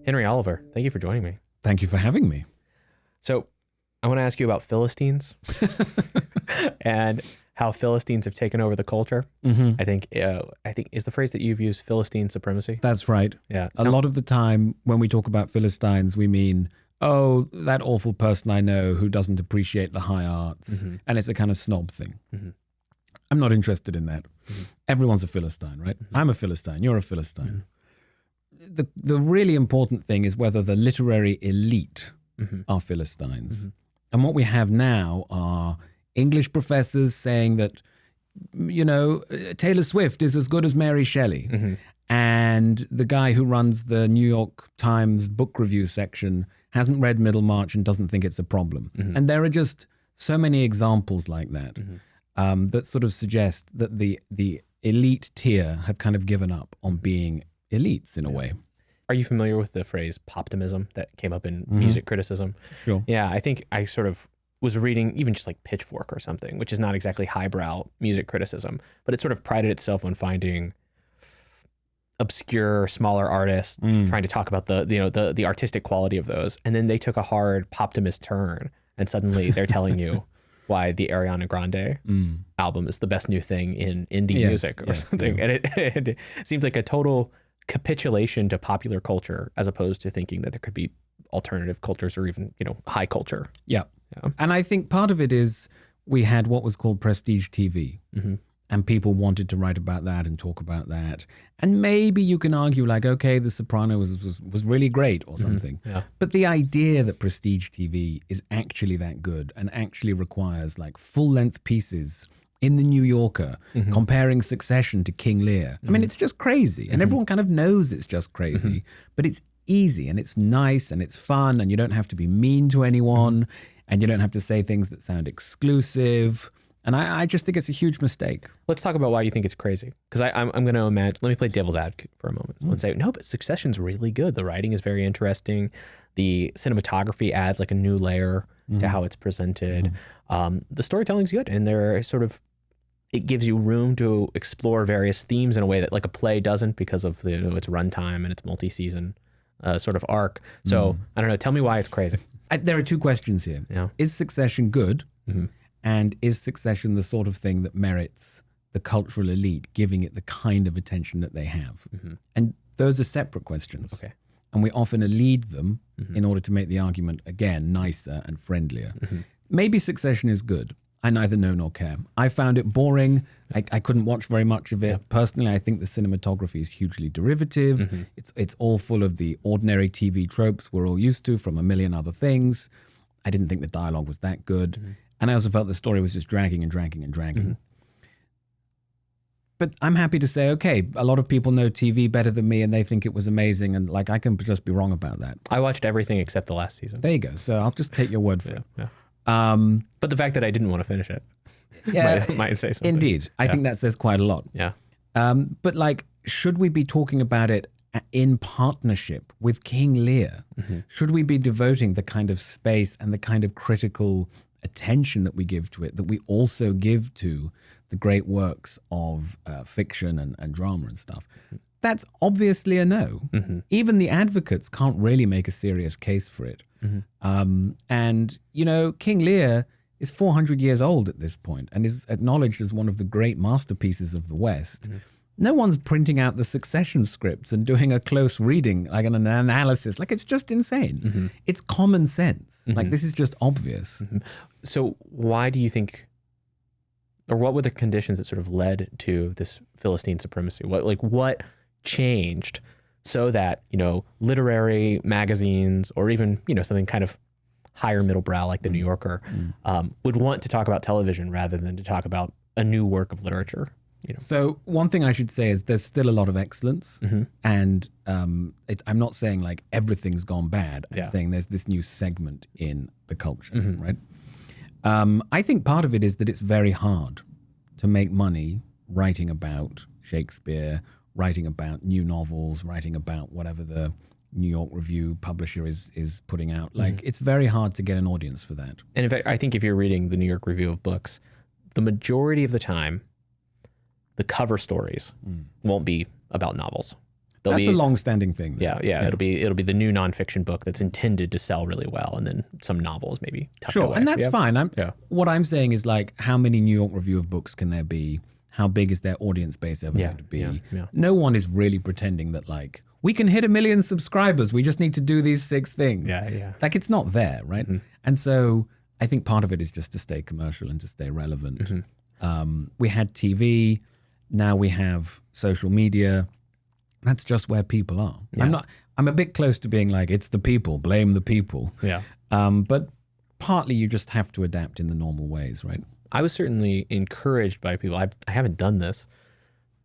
Henry Oliver, thank you for joining me. Thank you for having me. So I want to ask you about Philistines and how Philistines have taken over the culture. Mm-hmm. I think is the phrase that you've used Philistine supremacy. That's right. Yeah. A lot of the time when we talk about Philistines, we mean, oh, that awful person I know who doesn't appreciate the high arts. Mm-hmm. And it's a kind of snob thing. Mm-hmm. I'm not interested in that. Mm-hmm. Everyone's a Philistine, right? Mm-hmm. I'm a Philistine. You're a Philistine. Mm-hmm. The really important thing is whether the literary elite Mm-hmm. are Philistines. Mm-hmm. And what we have now are English professors saying that, you know, Taylor Swift is as good as Mary Shelley. Mm-hmm. And the guy who runs the New York Times book review section hasn't read Middlemarch and doesn't think it's a problem. Mm-hmm. And there are just so many examples like that Mm-hmm. that sort of suggest that the elite tier have kind of given up on being elites in a way. Are you familiar with the phrase poptimism that came up in music criticism? Sure. Yeah, I think I sort of was reading even just like Pitchfork or something, which is not exactly highbrow music criticism, but it sort of prided itself on finding obscure, smaller artists, trying to talk about the artistic quality of those. And then they took a hard poptimist turn, and suddenly they're telling you why the Ariana Grande album is the best new thing in indie music or something. Yeah. And it seems like a total capitulation to popular culture as opposed to thinking that there could be alternative cultures or even, high culture. Yeah. Yeah. And I think part of it is we had what was called prestige TV. Mm-hmm. And people wanted to write about that and talk about that. And maybe you can argue like, okay, The Sopranos was really great or something. Yeah. But the idea that prestige TV is actually that good and actually requires like full-length pieces in The New Yorker comparing Succession to King Lear. I mean, it's just crazy. And everyone kind of knows it's just crazy. But it's easy and it's nice and it's fun and you don't have to be mean to anyone and you don't have to say things that sound exclusive. And I just think it's a huge mistake. Let's talk about why you think it's crazy. Because I'm going to imagine, let me play devil's advocate for a moment and say, no, but Succession's really good. The writing is very interesting. The cinematography adds like a new layer to how it's presented. The storytelling's good. And it gives you room to explore various themes in a way that like a play doesn't because of its runtime and its multi-season sort of arc. So I don't know, tell me why it's crazy. There are two questions here. Yeah. Is Succession good? And is Succession the sort of thing that merits the cultural elite giving it the kind of attention that they have? And those are separate questions. Okay. And we often elide them in order to make the argument, again, nicer and friendlier. Maybe Succession is good. I neither know nor care. I found it boring. I couldn't watch very much of it. Yeah. Personally, I think the cinematography is hugely derivative. It's all full of the ordinary TV tropes we're all used to from a million other things. I didn't think the dialogue was that good. And I also felt the story was just dragging and dragging and dragging. But I'm happy to say, okay, a lot of people know TV better than me and they think it was amazing. And like, I can just be wrong about that. I watched everything except the last season. There you go. So I'll just take your word for it. Yeah. But the fact that I didn't want to finish it might say something. Indeed. I think that says quite a lot. Yeah. But like, should we be talking about it in partnership with King Lear? Should we be devoting the kind of space and the kind of critical attention that we give to it, that we also give to the great works of fiction and drama and stuff? That's obviously a no. Even the advocates can't really make a serious case for it. And, King Lear is 400 years old at this point and is acknowledged as one of the great masterpieces of the West. No one's printing out the Succession scripts and doing a close reading, like an analysis. Like, it's just insane. It's common sense. Like, this is just obvious. So why do you think, or what were the conditions that sort of led to this Philistine supremacy? What changed so that, literary magazines or even, something kind of higher middle brow like the New Yorker would want to talk about television rather than to talk about a new work of literature? So one thing I should say is there's still a lot of excellence, and I'm not saying like everything's gone bad. I'm saying there's this new segment in the culture, right? I think part of it is that it's very hard to make money writing about Shakespeare, writing about new novels, writing about whatever the New York Review publisher is putting out. Like, it's very hard to get an audience for that. And in fact, I think if you're reading the New York Review of Books, the majority of the time, the cover stories won't be about novels. That's a long-standing thing. Yeah. It'll be the new nonfiction book that's intended to sell really well, and then some novels maybe tucked away. And that's fine. What I'm saying is like, how many New York Review of Books can there be? How big is their audience base ever going to be? Yeah. No one is really pretending that like, we can hit 1 million subscribers. We just need to do these 6 things. Yeah. Like, it's not there, right? And so I think part of it is just to stay commercial and to stay relevant. We had TV. Now we have social media. That's just where people are. Yeah. I'm a bit close to being like, it's the people, blame the people. Yeah. But partly you just have to adapt in the normal ways, right? I was certainly encouraged by people. I haven't done this.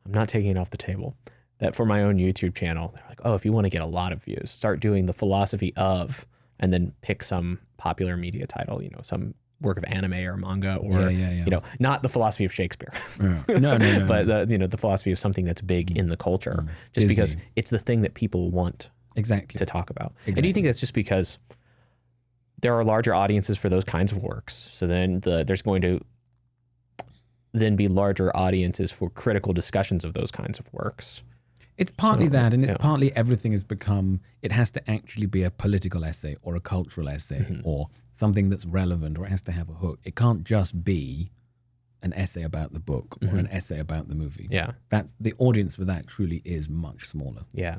I'm not taking it off the table. That for my own YouTube channel, they're like, oh, if you want to get a lot of views, start doing the philosophy of, and then pick some popular media title, some work of anime or manga, or not the philosophy of Shakespeare. No. But the philosophy of something that's big in the culture, just Disney. because it's the thing that people want to talk about. And do you think that's just because there are larger audiences for those kinds of works? So then there's going to then be larger audiences for critical discussions of those kinds of works. It's partly that, and it's partly everything has become, it has to actually be a political essay or a cultural essay or something that's relevant, or it has to have a hook. It can't just be an essay about the book or an essay about the movie. Yeah. That's the audience for that truly is much smaller. Yeah.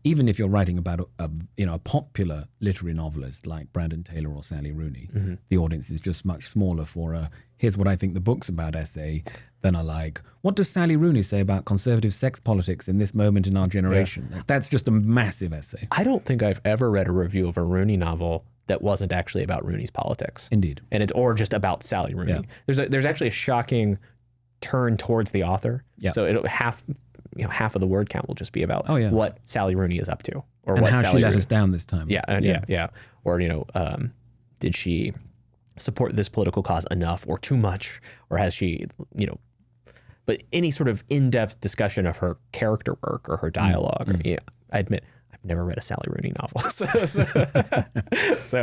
Even if you're writing about a popular literary novelist like Brandon Taylor or Sally Rooney, the audience is just much smaller for a here's what I think the book's about essay than a like, what does Sally Rooney say about conservative sex politics in this moment in our generation? Like, that's just a massive essay. I don't think I've ever read a review of a Rooney novel that wasn't actually about Rooney's politics. Indeed. And or just about Sally Rooney. Yeah. There's actually a shocking turn towards the author. Yeah. So half of the word count will just be about what Sally Rooney is up to, or and what how Sally she let Rooney, us down this time. Yeah. Or did she support this political cause enough or too much, or has she but any sort of in-depth discussion of her character work or her dialogue. I admit I've never read a Sally Rooney novel, so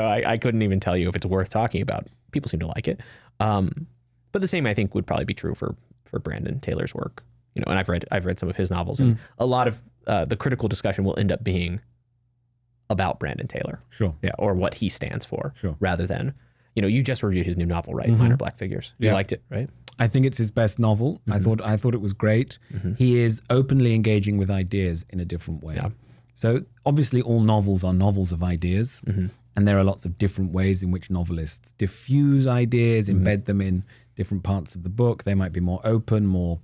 I couldn't even tell you if it's worth talking about. People seem to like it, but the same I think would probably be true for Brandon Taylor's work. And I've read some of his novels, and a lot of the critical discussion will end up being about Brandon Taylor, or what he stands for, rather than you just reviewed his new novel, right? Minor Black Figures. You liked it, right? I think it's his best novel. I thought it was great. He is openly engaging with ideas in a different way. Yeah. So obviously all novels are novels of ideas, and there are lots of different ways in which novelists diffuse ideas, embed them in different parts of the book. They might be more open, more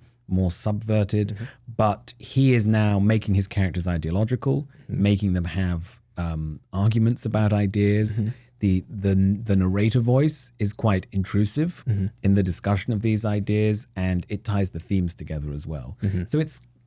subverted, but he is now making his characters ideological, making them have arguments about ideas. The narrator voice is quite intrusive in the discussion of these ideas, and it ties the themes together as well. So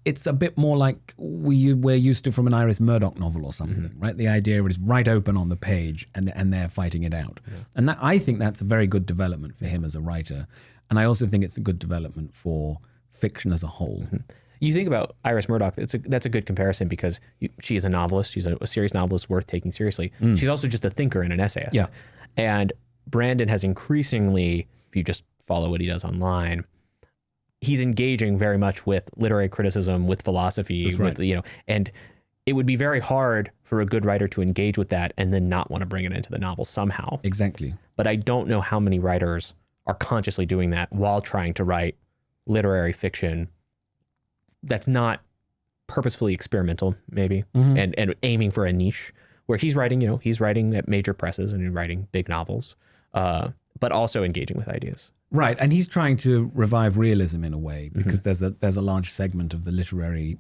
it's a bit more like we're used to from an Iris Murdoch novel or something, right? The idea is right open on the page, and they're fighting it out. And I think that's a very good development for him as a writer. And I also think it's a good development for fiction as a whole. You think about Iris Murdoch, that's a good comparison, because she is a novelist. She's a serious novelist worth taking seriously. She's also just a thinker and an essayist. Yeah. And Brandon has increasingly, if you just follow what he does online, he's engaging very much with literary criticism, with philosophy, That's right. with, and it would be very hard for a good writer to engage with that and then not want to bring it into the novel somehow. Exactly. But I don't know how many writers are consciously doing that while trying to write literary fiction that's not purposefully experimental, maybe, and aiming for a niche, where he's writing at major presses and writing big novels, but also engaging with ideas. Right, and he's trying to revive realism in a way, because there's a large segment of the literary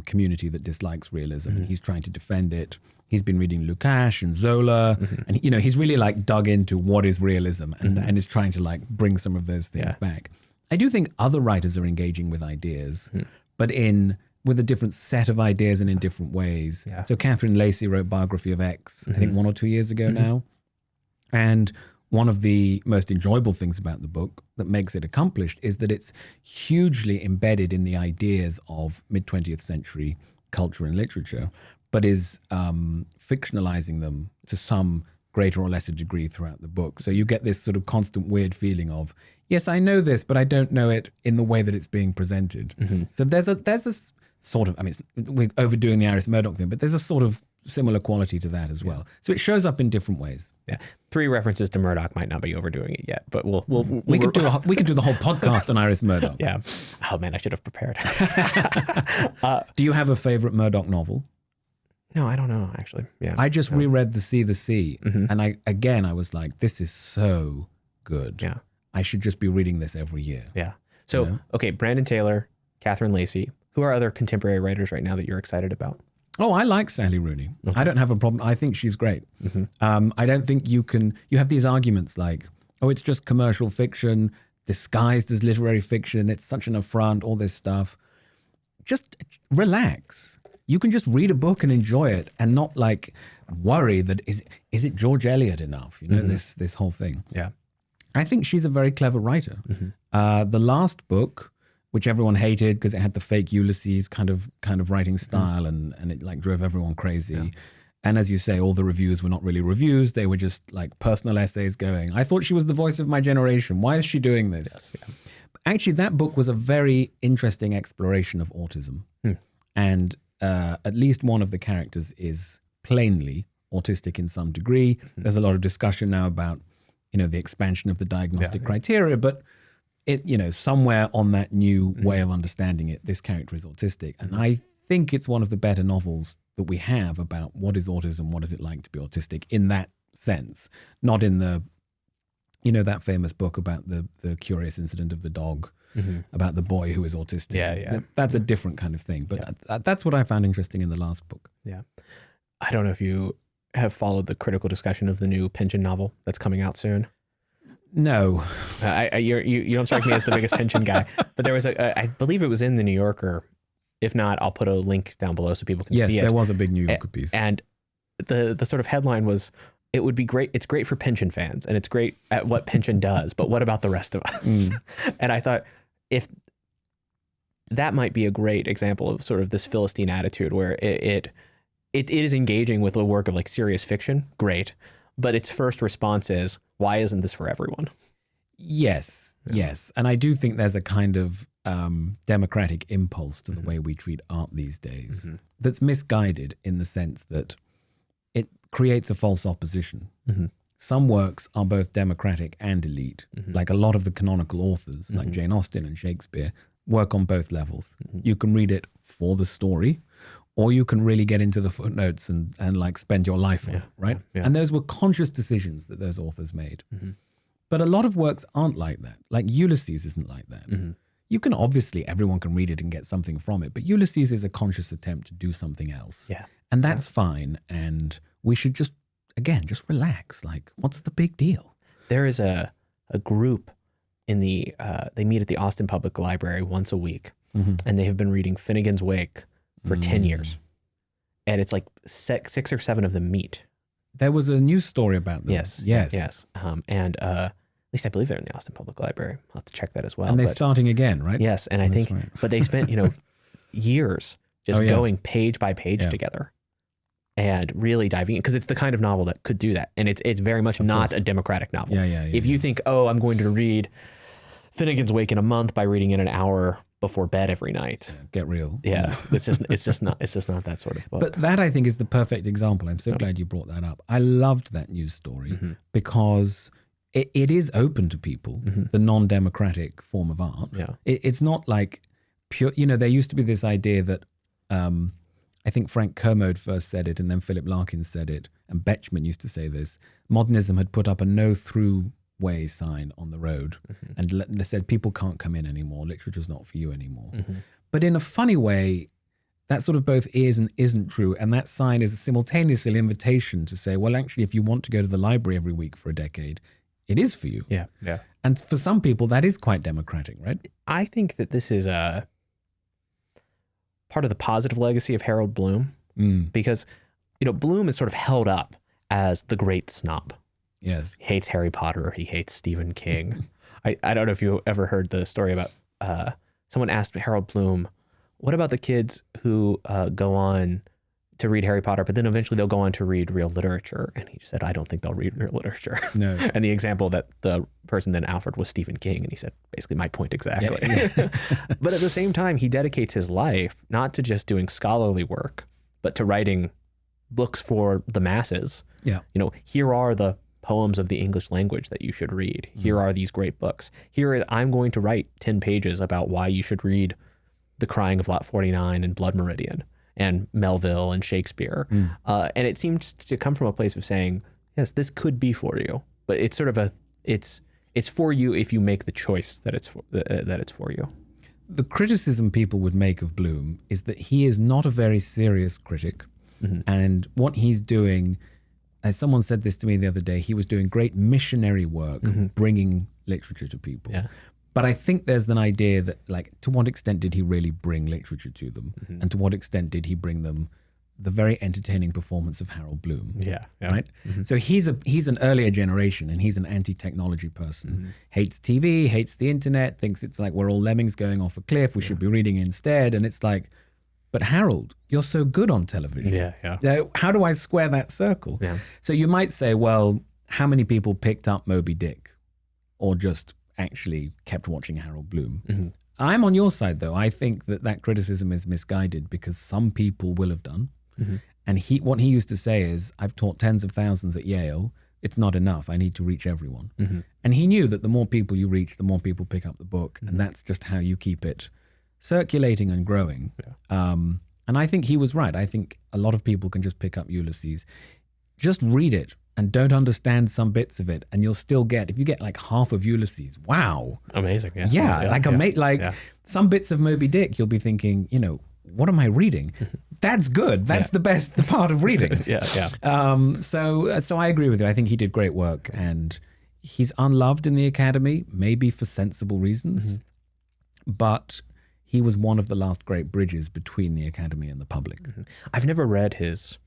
community that dislikes realism, and he's trying to defend it. He's been reading Lukács and Zola, and he's really like dug into what is realism, and is trying to like bring some of those things back. I do think other writers are engaging with ideas, but with a different set of ideas and in different ways. Yeah. So Catherine Lacey wrote Biography of X, I think 1 or 2 years ago now. And one of the most enjoyable things about the book that makes it accomplished is that it's hugely embedded in the ideas of mid-20th century culture and literature, but is fictionalizing them to some greater or lesser degree throughout the book. So you get this sort of constant weird feeling of, yes, I know this, but I don't know it in the way that it's being presented. So there's a sort of, I mean, we're overdoing the Iris Murdoch thing, but there's a sort of similar quality to that as well. So it shows up in different ways. Yeah, 3 references to Murdoch might not be overdoing it yet, but we could do the whole podcast on Iris Murdoch. Yeah. Oh man, I should have prepared. Do you have a favorite Murdoch novel? No, I don't know actually. Yeah, I just reread The Sea, and I was like, this is so good. Yeah, I should just be reading this every year. Yeah. So okay, Brandon Taylor, Catherine Lacey. Who are other contemporary writers right now that you're excited about? Oh, I like Sally Rooney. I don't have a problem. I think she's great. I don't think you have these arguments like, oh, it's just commercial fiction disguised as literary fiction. It's such an affront, all this stuff. Just relax. You can just read a book and enjoy it and not like worry that is it George Eliot enough? You know, this whole thing. Yeah. I think she's a very clever writer. The last book, which everyone hated because it had the fake Ulysses kind of writing style and it like drove everyone crazy. Yeah. And as you say, all the reviews were not really reviews. They were just like personal essays going, I thought she was the voice of my generation. Why is she doing this? Yes, yeah. Actually, that book was a very interesting exploration of autism. And at least one of the characters is plainly autistic in some degree. There's a lot of discussion now about, the expansion of the diagnostic criteria, but it, somewhere on that new way of understanding it, this character is autistic. And I think it's one of the better novels that we have about what is autism, what is it like to be autistic in that sense, not in the, that famous book about the curious incident of the dog, about the boy who is autistic. Yeah. That's a different kind of thing. But that's what I found interesting in the last book. Yeah. I don't know if you have followed the critical discussion of the new Pynchon novel that's coming out soon. No, you don't strike me as the biggest Pynchon guy, but there was I believe it was in the New Yorker. If not, I'll put a link down below so people can see it. Yes, there was a big New Yorker piece. And the sort of headline was, it would be great. It's great for Pynchon fans and it's great at what Pynchon does, but what about the rest of us? And I thought if that might be a great example of sort of this Philistine attitude where it is engaging with a work of like serious fiction. Great. But its first response is, why isn't this for everyone? Yes. And I do think there's a kind of democratic impulse to the way we treat art these days that's misguided in the sense that it creates a false opposition. Some works are both democratic and elite. Like a lot of the canonical authors, like Jane Austen and Shakespeare, work on both levels. You can read it for the story, or you can really get into the footnotes and like spend your life on it, right? Yeah. And those were conscious decisions that those authors made. But a lot of works aren't like that. Like Ulysses isn't like that. You can everyone can read it and get something from it, but Ulysses is a conscious attempt to do something else. Yeah. And that's fine. And we should just relax. Like, what's the big deal? There is a group in they meet at the Austin Public Library once a week, and they have been reading Finnegan's Wake for 10 years. And it's like 6 or 7 of them meet. There was a news story about them. Yes. And at least I believe they're in the Austin Public Library. I'll have to check that as well. And they're starting again, right? Yes. And I think, but they spent, years just going page by page together and really diving in, because it's the kind of novel that could do that. And it's very much not a democratic novel. If you think, I'm going to read Finnegan's Wake in a month by reading it an hour before bed every night. Get real. Yeah. It's just not that sort of book. But that I think is the perfect example. I'm so glad you brought that up. I loved that news story because it is open to people, the non-democratic form of art. Yeah. It's not like pure, there used to be this idea that I think Frank Kermode first said it and then Philip Larkin said it and Betchman used to say this. Modernism had put up a no-through way sign on the road and they said people can't come in anymore, literature's not for you anymore. But in a funny way, that sort of both is and isn't true, and that sign is a simultaneously invitation to say, well, actually, if you want to go to the library every week for a decade, it is for you. Yeah. And for some people, that is quite democratic, right? I think that this is a part of the positive legacy of Harold Bloom, because Bloom is sort of held up as the great snob. Yes. He hates Harry Potter. He hates Stephen King. I don't know if you ever heard the story about someone asked Harold Bloom, what about the kids who go on to read Harry Potter, but then eventually they'll go on to read real literature. And he said, I don't think they'll read real literature. No. And the example that the person then offered was Stephen King. And he said, basically my point exactly. Yeah. But at the same time, he dedicates his life not to just doing scholarly work, but to writing books for the masses. Yeah. You know, here are the poems of the English language that you should read. Here are these great books. I'm going to write 10 pages about why you should read The Crying of Lot 49 and Blood Meridian and Melville and Shakespeare. And it seems to come from a place of saying, yes, this could be for you, but it's sort of it's for you if you make the choice that it's for you. The criticism people would make of Bloom is that he is not a very serious critic. And what he's doing, as someone said this to me the other day, he was doing great missionary work, bringing literature to people. Yeah. But I think there's an idea that, like, to what extent did he really bring literature to them? And to what extent did he bring them the very entertaining performance of Harold Bloom? Yeah. Right? So he's an earlier generation, and he's an anti-technology person. Hates TV, hates the internet, thinks it's like we're all lemmings going off a cliff, we should be reading instead. And it's like, but Harold, you're so good on television. Yeah. How do I square that circle? Yeah. So you might say, well, how many people picked up Moby Dick or just actually kept watching Harold Bloom? I'm on your side, though. I think that criticism is misguided because some people will have done. And what he used to say is, I've taught tens of thousands at Yale. It's not enough. I need to reach everyone. And he knew that the more people you reach, the more people pick up the book. And that's just how you keep it circulating and growing. And I think he was right. I think a lot of people can just pick up Ulysses. Just read it and don't understand some bits of it, and you'll still get, if you get like half of Ulysses, wow. Amazing. Some bits of Moby Dick, you'll be thinking, you know, what am I reading? That's good. That's the best part of reading. So I agree with you. I think he did great work, and he's unloved in the Academy, maybe for sensible reasons, but he was one of the last great bridges between the Academy and the public. I've never read his,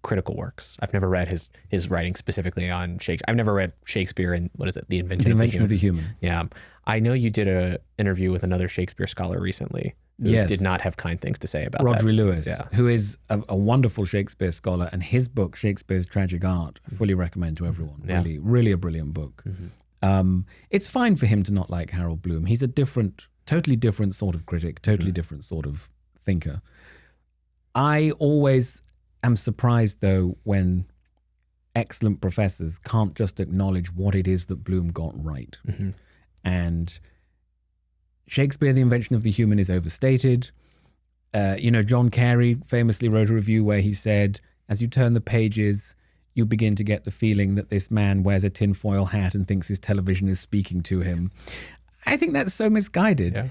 critical works. I've never read his writing specifically on Shakespeare. I've never read Shakespeare and The Invention of the Human. Yeah. I know you did an interview with another Shakespeare scholar recently who did not have kind things to say about Rodri that. Lewis, who is a wonderful Shakespeare scholar, and his book, Shakespeare's Tragic Art, I fully recommend to everyone. Really, really a brilliant book. It's fine for him to not like Harold Bloom. He's a totally different sort of critic, totally different sort of thinker. I always am surprised, though, when excellent professors can't just acknowledge what it is that Bloom got right. And Shakespeare, The Invention of the Human, is overstated. John Carey famously wrote a review where he said, as you turn the pages, you begin to get the feeling that this man wears a tinfoil hat and thinks his television is speaking to him. I think that's so misguided. Yeah.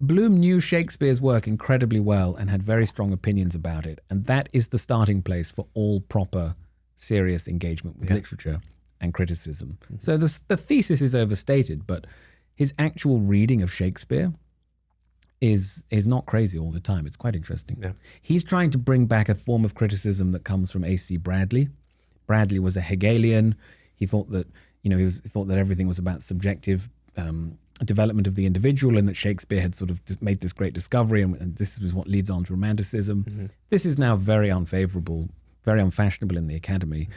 Bloom knew Shakespeare's work incredibly well and had very strong opinions about it. And that is the starting place for all proper, serious engagement with literature and criticism. So the thesis is overstated, but his actual reading of Shakespeare is not crazy all the time. It's quite interesting. Yeah. He's trying to bring back a form of criticism that comes from A.C. Bradley. Bradley was a Hegelian. He thought that thought that everything was about subjective development of the individual, and that Shakespeare had sort of just made this great discovery, and this is what leads on to Romanticism. This is now very unfavorable, very unfashionable in the Academy.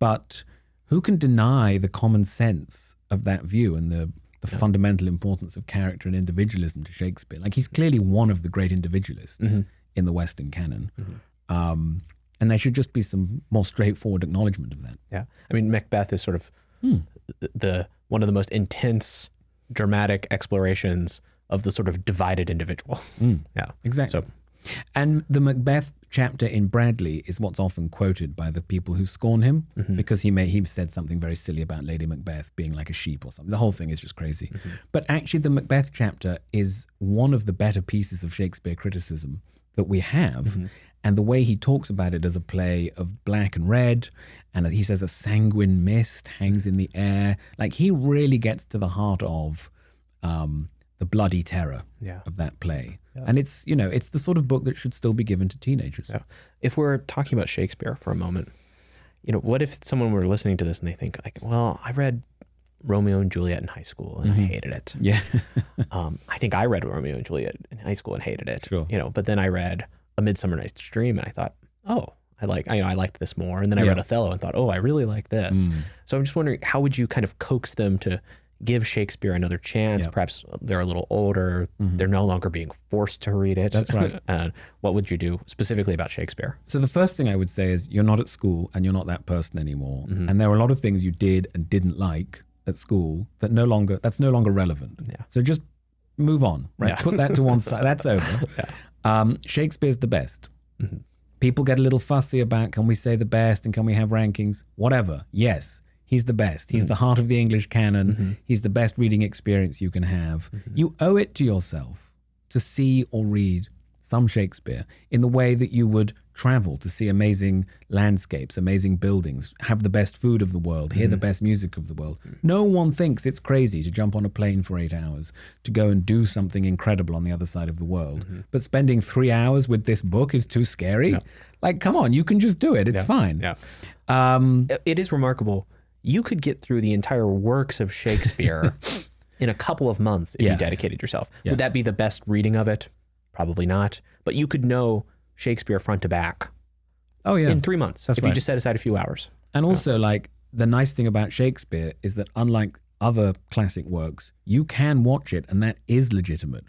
But who can deny the common sense of that view and the fundamental importance of character and individualism to Shakespeare? Like, he's clearly one of the great individualists in the Western canon. And there should just be some more straightforward acknowledgement of that. Yeah. I mean, Macbeth is sort of one of the most intense dramatic explorations of the sort of divided individual. Yeah, exactly. And the Macbeth chapter in Bradley is what's often quoted by the people who scorn him because he said something very silly about Lady Macbeth being like a sheep or something. The whole thing is just crazy. But actually, the Macbeth chapter is one of the better pieces of Shakespeare criticism that we have. And the way he talks about it as a play of black and red, and he says a sanguine mist hangs in the air. Like, he really gets to the heart of the bloody terror of that play. And it's the sort of book that should still be given to teenagers. If we're talking about Shakespeare for a moment, what if someone were listening to this and they think, like, well, I read Romeo and Juliet in high school and I hated it. Yeah. I think I read Romeo and Juliet in high school and hated it. Sure. But then I read A Midsummer Night's Dream, and I thought, oh, I liked this more. And then I read Othello and thought, oh, I really like this. So I'm just wondering, how would you kind of coax them to give Shakespeare another chance? Perhaps they're a little older. They're no longer being forced to read it. That's right. What would you do specifically about Shakespeare? So the first thing I would say is you're not at school and you're not that person anymore. And there are a lot of things you did and didn't like at school that's no longer relevant. Yeah. So just move on, right? Put that to one side. That's over. Shakespeare's the best. People get a little fussy about, can we say the best and can we have rankings? Whatever. Yes, he's the best. He's the heart of the English canon. He's the best reading experience you can have. You owe it to yourself to see or read some Shakespeare in the way that you would travel to see amazing landscapes, amazing buildings, have the best food of the world, hear the best music of the world. No one thinks it's crazy to jump on a plane for 8 hours to go and do something incredible on the other side of the world. But spending 3 hours with this book is too scary. No. Like, come on, you can just do it. It's fine. It is remarkable. You could get through the entire works of Shakespeare in a couple of months if you dedicated yourself. Would that be the best reading of it? Probably not. But you could know Shakespeare front to back. In 3 months. If you just set aside a few hours. And also, like, the nice thing about Shakespeare is that unlike other classic works, you can watch it and that is legitimate.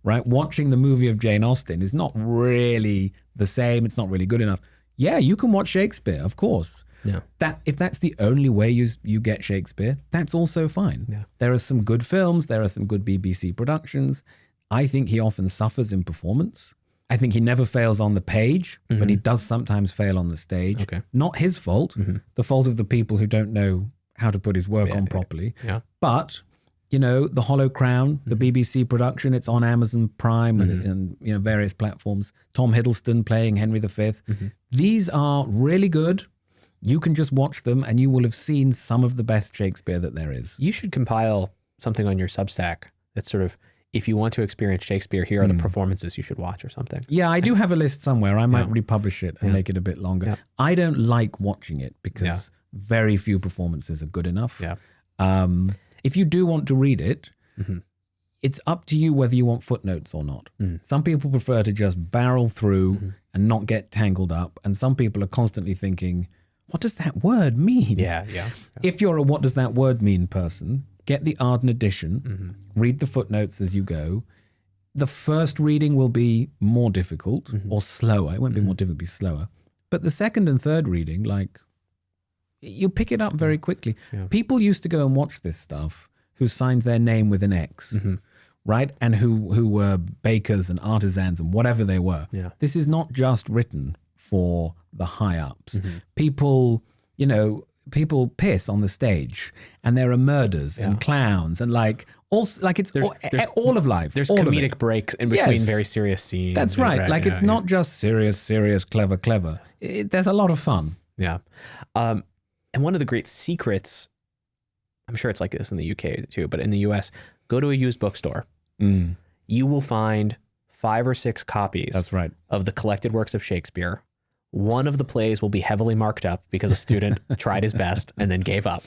Right? Watching the movie of Jane Austen is not really the same. It's not really good enough. Yeah, you can watch Shakespeare, of course. If that's the only way you get Shakespeare, that's also fine. There are some good films. There are some good BBC productions. I think he often suffers in performance. I think he never fails on the page, but he does sometimes fail on the stage. Not his fault, the fault of the people who don't know how to put his work on properly. But, you know, The Hollow Crown, the BBC production, it's on Amazon Prime and you know, various platforms. Tom Hiddleston playing Henry V. These are really good. You can just watch them and you will have seen some of the best Shakespeare that there is. You should compile something on your Substack that's sort of, if you want to experience Shakespeare, here are the performances you should watch or something. Yeah, I do have a list somewhere. I might republish it and make it a bit longer. I don't like watching it because very few performances are good enough. If you do want to read it, it's up to you whether you want footnotes or not. Some people prefer to just barrel through and not get tangled up. And some people are constantly thinking, what does that word mean? If you're a what does that word mean person, get the Arden edition, read the footnotes as you go. The first reading will be more difficult or slower. It won't be more difficult, it'll be slower. But the second and third reading, like, you pick it up very quickly. People used to go and watch this stuff who signed their name with an X, right? And who were bakers and artisans and whatever they were. This is not just written for the high-ups. People, you know, people piss on the stage and there are murders and clowns and like also like it's all of life. There's comedic breaks in between very serious scenes. That's right. Like it's not just serious, clever. There's a lot of fun. And one of the great secrets, I'm sure it's like this in the UK too, but in the US, go to a used bookstore. You will find 5 or 6 copies of the collected works of Shakespeare. One of the plays will be heavily marked up because a student tried his best and then gave up.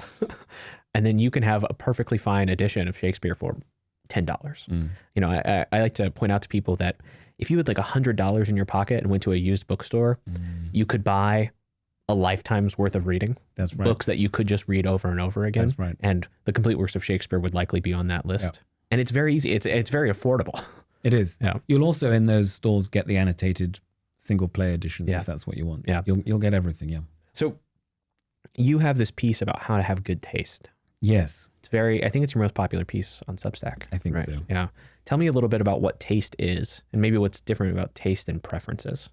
And then you can have a perfectly fine edition of Shakespeare for $10. You know, I like to point out to people that if you had like $100 in your pocket and went to a used bookstore, you could buy a lifetime's worth of reading. Books that you could just read over and over again. And the complete works of Shakespeare would likely be on that list. And it's very easy. It's very affordable. It is. You'll also in those stores get the annotated single play editions if that's what you want. You'll get everything. So you have this piece about how to have good taste. Yes. I think it's your most popular piece on Substack. I think so. Yeah. Tell me a little bit about what taste is and maybe what's different about taste and preferences.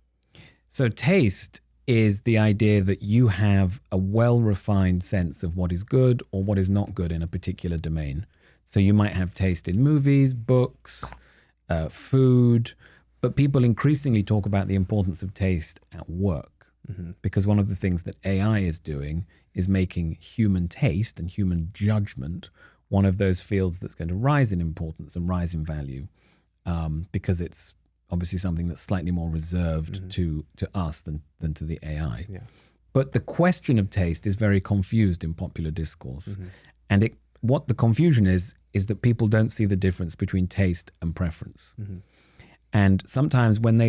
So taste is the idea that you have a well-refined sense of what is good or what is not good in a particular domain. So you might have taste in movies, books, food, but people increasingly talk about the importance of taste at work because one of the things that AI is doing is making human taste and human judgment one of those fields that's going to rise in importance and rise in value because it's obviously something that's slightly more reserved to us than to the AI. But the question of taste is very confused in popular discourse. And what the confusion is that people don't see the difference between taste and preference. And sometimes when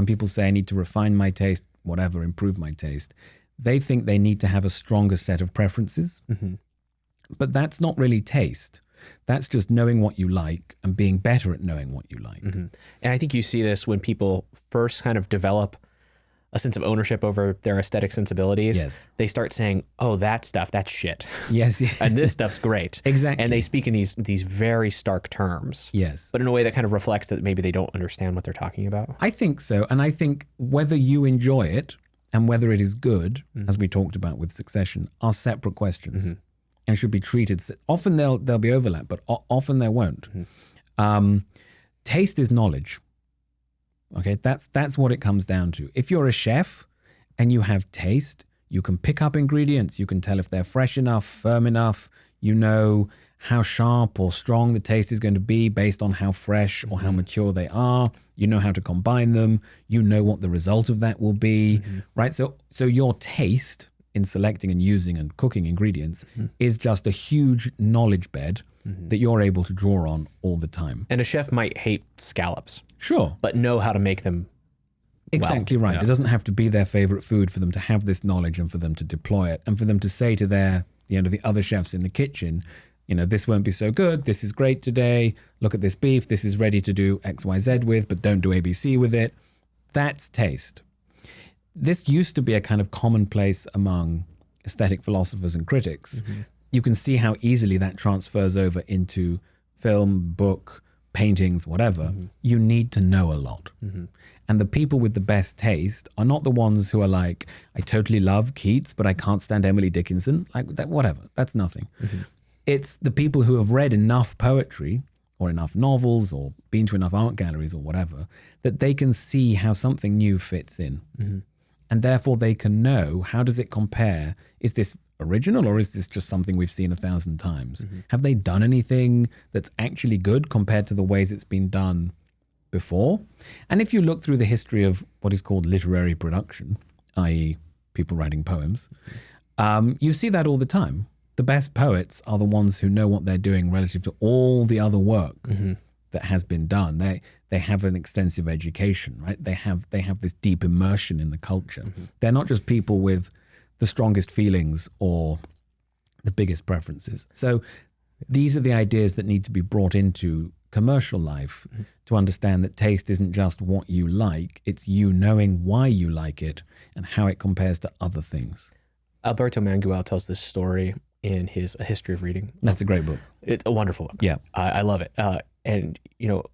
people say I need to refine my taste, whatever, improve my taste, they think they need to have a stronger set of preferences. Mm-hmm. But that's not really taste. That's just knowing what you like and being better at knowing what you like. Mm-hmm. And I think you see this when people first kind of develop a sense of ownership over their aesthetic sensibilities. Yes. They start saying, oh, that stuff, that's shit. Yes. And this stuff's great. Exactly. And they speak in these very stark terms. Yes. But in a way that kind of reflects that maybe they don't understand what they're talking about. I think so. And I think whether you enjoy it and whether it is good, as we talked about with Succession, are separate questions. Mm-hmm. And should be treated. Often there'll be overlap, but often there won't. Mm-hmm. Taste is knowledge. Okay, that's what it comes down to. If you're a chef and you have taste, you can pick up ingredients. You can tell if they're fresh enough, firm enough. You know how sharp or strong the taste is going to be based on how fresh or how mature they are. You know how to combine them. You know what the result of that will be, right? So your taste in selecting and using and cooking ingredients is just a huge knowledge bed that you're able to draw on all the time. And a chef might hate scallops. Sure. But know how to make them exactly well. Right. Yeah. It doesn't have to be their favorite food for them to have this knowledge and for them to deploy it and for them to say to their, the other chefs in the kitchen, this won't be so good. This is great today. Look at this beef. This is ready to do X, Y, Z with, but don't do ABC with it. That's taste. This used to be a kind of commonplace among aesthetic philosophers and critics. Mm-hmm. You can see how easily that transfers over into film, book, paintings, whatever. Mm-hmm. You need to know a lot. Mm-hmm. And the people with the best taste are not the ones who are like, I totally love Keats, but I can't stand Emily Dickinson. Like that, whatever. That's nothing. Mm-hmm. It's the people who have read enough poetry or enough novels or been to enough art galleries or whatever, that they can see how something new fits in. Mm-hmm. And therefore they can know, how does it compare? Is this original or is this just something we've seen 1,000 times? Mm-hmm. Have they done anything that's actually good compared to the ways it's been done before? And if you look through the history of what is called literary production, i.e. people writing poems, you see that all the time. The best poets are the ones who know what they're doing relative to all the other work that has been done. They have an extensive education, right? They have this deep immersion in the culture. Mm-hmm. They're not just people with the strongest feelings or the biggest preferences. So these are the ideas that need to be brought into commercial life to understand that taste isn't just what you like, it's you knowing why you like it and how it compares to other things. Alberto Manguel tells this story in his A History of Reading. That's a great book. It's a wonderful book. Yeah. I love it. And,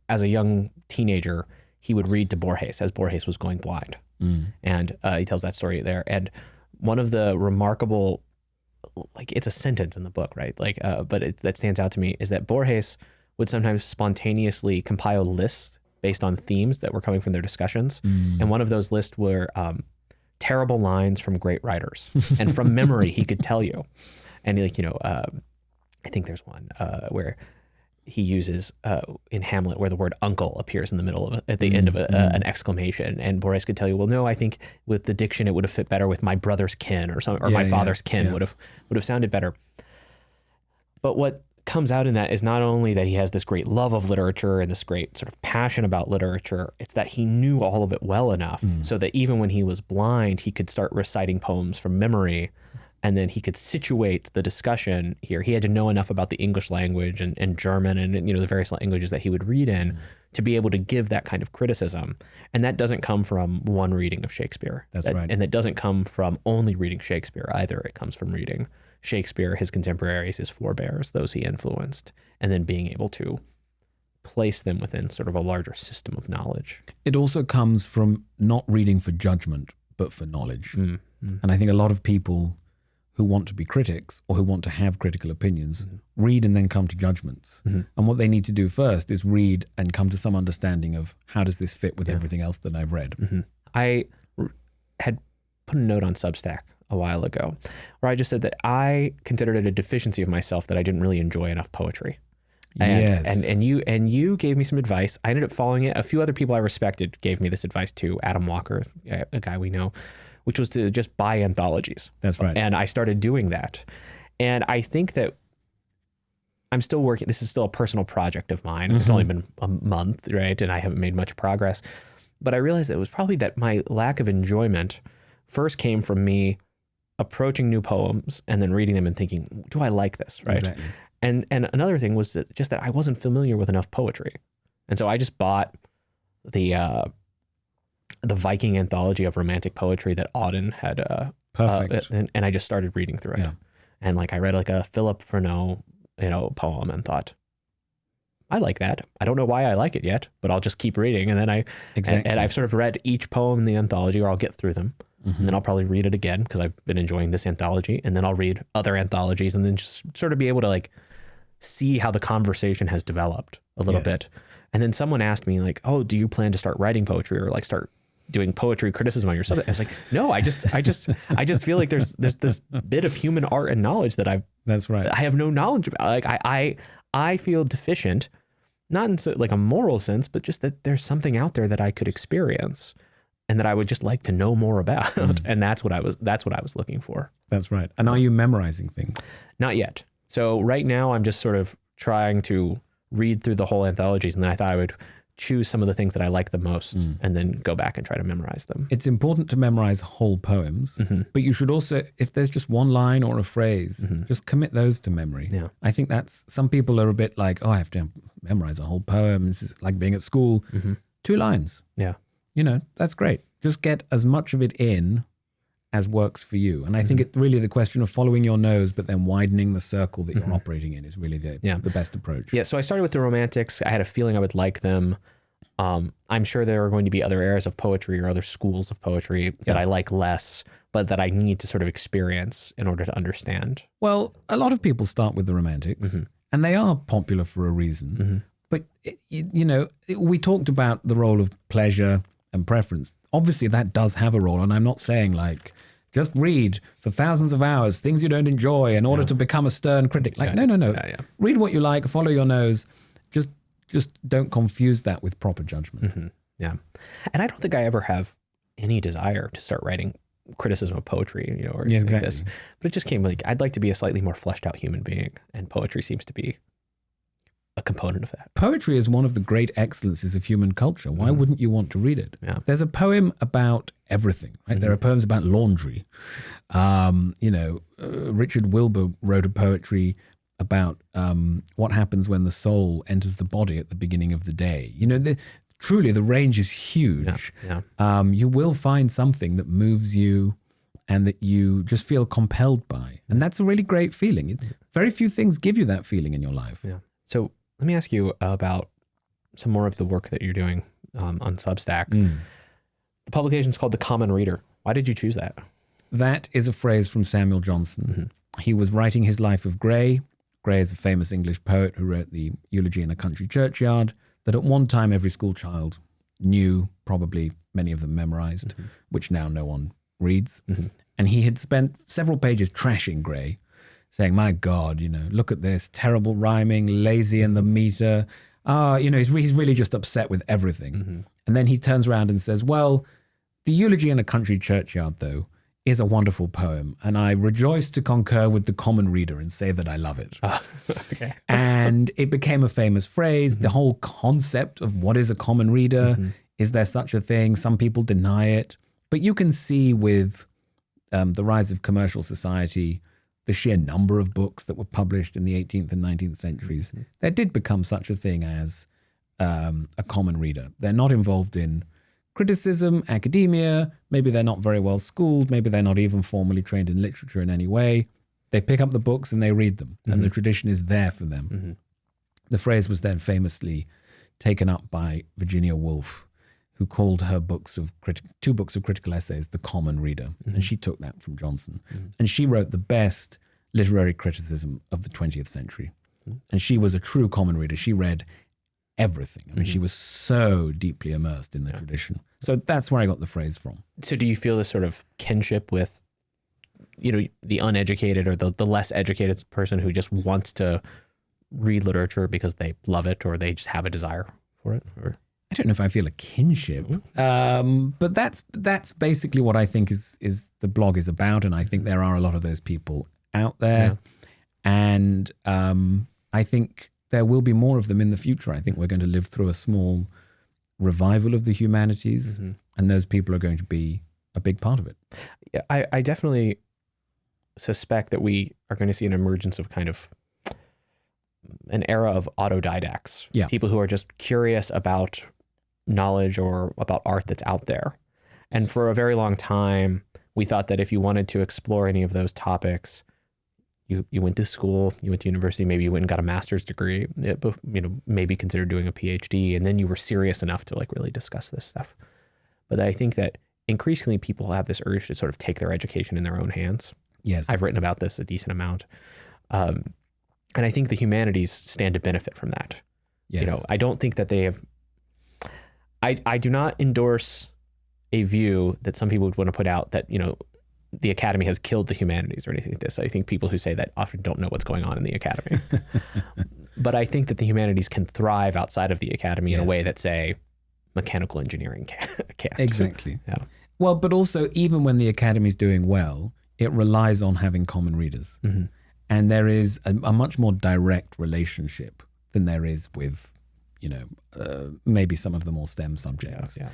as a young teenager, he would read to Borges as Borges was going blind. Mm. And he tells that story there. And one of the remarkable, it's a sentence in the book, right? But that stands out to me is that Borges would sometimes spontaneously compile lists based on themes that were coming from their discussions. Mm. And one of those lists were terrible lines from great writers. And from memory, he could tell you. And I think there's one where he uses in Hamlet where the word uncle appears in the middle of at the end of an exclamation, and Borges could tell you, well, no, I think with the diction it would have fit better with my brother's kin or something, or my father's kin would have sounded better. But what comes out in that is not only that he has this great love of literature and this great sort of passion about literature, it's that he knew all of it well enough so that even when he was blind, he could start reciting poems from memory. And then he could situate the discussion here. He had to know enough about the English language and German and the various languages that he would read in to be able to give that kind of criticism. And that doesn't come from one reading of Shakespeare. That's right. And that doesn't come from only reading Shakespeare either. It comes from reading Shakespeare, his contemporaries, his forebears, those he influenced, and then being able to place them within sort of a larger system of knowledge. It also comes from not reading for judgment, but for knowledge. And I think a lot of people who want to be critics or who want to have critical opinions read and then come to judgments. And what they need to do first is read and come to some understanding of how does this fit with everything else that I've read. I had put a note on Substack a while ago where I just said that I considered it a deficiency of myself that I didn't really enjoy enough poetry. And you gave me some advice. I ended up following it. A few other people I respected gave me this advice too. Adam Walker, a guy we know, which was to just buy anthologies. That's right. And I started doing that. And I think that I'm still working. This is still a personal project of mine. It's only been a month, right? And I haven't made much progress. But I realized it was probably that my lack of enjoyment first came from me approaching new poems and then reading them and thinking, do I like this, right? Exactly. And another thing was just that I wasn't familiar with enough poetry. And so I just bought the Viking anthology of romantic poetry that Auden had. Perfect. And I just started reading through it. Yeah. And like I read like a Philip Freneau, poem and thought, I like that. I don't know why I like it yet, but I'll just keep reading. And then and I've sort of read each poem in the anthology, or I'll get through them. And then I'll probably read it again because I've been enjoying this anthology. And then I'll read other anthologies and then just sort of be able to like see how the conversation has developed a little bit. And then someone asked me like, oh, do you plan to start writing poetry or like start doing poetry criticism on your subject? I was like, no, I just feel like there's this bit of human art and knowledge that that's right. I have no knowledge about. Like I feel deficient, not in like a moral sense, but just that there's something out there that I could experience and that I would just like to know more about. And that's what I was looking for. That's right. And are you memorizing things? Not yet. So right now I'm just sort of trying to read through the whole anthologies, and then I thought I would choose some of the things that I like the most and then go back and try to memorize them. It's important to memorize whole poems, but you should also, if there's just one line or a phrase, just commit those to memory. Yeah. I think some people are a bit like, oh, I have to memorize a whole poem. This is like being at school. 2 lines. Yeah. That's great. Just get as much of it in as works for you. And I think it's really the question of following your nose, but then widening the circle that you're operating in is really the best approach. Yeah. So I started with the romantics. I had a feeling I would like them. I'm sure there are going to be other eras of poetry or other schools of poetry that I like less, but that I need to sort of experience in order to understand. Well, a lot of people start with the romantics and they are popular for a reason. But, we talked about the role of pleasure and preference. Obviously, that does have a role. And I'm not saying like, just read for thousands of hours things you don't enjoy in order to become a stern critic. Like, no. Yeah. Read what you like, follow your nose. Just don't confuse that with proper judgment. Yeah. And I don't think I ever have any desire to start writing criticism of poetry, or anything like this. But it just came like, I'd like to be a slightly more fleshed out human being. And poetry seems to be a component of that. Poetry is one of the great excellences of human culture. Why wouldn't you want to read it? Yeah. There's a poem about everything, right? There are poems about laundry. Richard Wilbur wrote a poetry about what happens when the soul enters the body at the beginning of the day. Truly the range is huge. Yeah. You will find something that moves you and that you just feel compelled by. And that's a really great feeling. Very few things give you that feeling in your life. Yeah. So let me ask you about some more of the work that you're doing on Substack. The publication is called The Common Reader. Why did you choose that? That is a phrase from Samuel Johnson. He was writing his life of Gray. Gray is a famous English poet who wrote the Eulogy in a Country Churchyard that at one time every school child knew, probably many of them memorized, which now no one reads. And he had spent several pages trashing Gray, saying, my God, look at this, terrible rhyming, lazy in the meter. He's really just upset with everything. And then he turns around and says, well, the Eulogy in a Country Churchyard, though, is a wonderful poem, and I rejoice to concur with the common reader and say that I love it. Okay. And it became a famous phrase. The whole concept of what is a common reader, is there such a thing? Some people deny it. But you can see with the rise of commercial society, the sheer number of books that were published in the 18th and 19th centuries, there did become such a thing as a common reader. They're not involved in criticism, academia, maybe they're not very well schooled, maybe they're not even formally trained in literature in any way. They pick up the books and they read them, and the tradition is there for them. The phrase was then famously taken up by Virginia Woolf, who called her two books of critical essays the common reader, and she took that from Johnson. And she wrote the best literary criticism of the 20th century. And she was a true common reader. She read everything. I mean, she was so deeply immersed in the tradition. So that's where I got the phrase from. So do you feel this sort of kinship with, the uneducated or the less educated person who just wants to read literature because they love it or they just have a desire for it? Or I don't know if I feel a kinship, but that's basically what I think is the blog is about. And I think there are a lot of those people out there. And I think there will be more of them in the future. I think we're going to live through a small revival of the humanities, and those people are going to be a big part of it. Yeah, I definitely suspect that we are going to see an emergence of kind of an era of autodidacts. Yeah. People who are just curious about knowledge or about art that's out there. And for a very long time, we thought that if you wanted to explore any of those topics, you went to school, you went to university, maybe you went and got a master's degree, maybe consider doing a PhD, and then you were serious enough to like really discuss this stuff. But I think that increasingly people have this urge to sort of take their education in their own hands. Yes. I've written about this a decent amount. And I think the humanities stand to benefit from that. Yes. I don't think that they have, I do not endorse a view that some people would want to put out that, the academy has killed the humanities or anything like this. I think people who say that often don't know what's going on in the academy. But I think that the humanities can thrive outside of the academy in a way that, say, mechanical engineering can't. Exactly. Yeah. Well, but also even when the academy's doing well, it relies on having common readers. And there is a much more direct relationship than there is with, maybe some of the more STEM subjects. Yeah.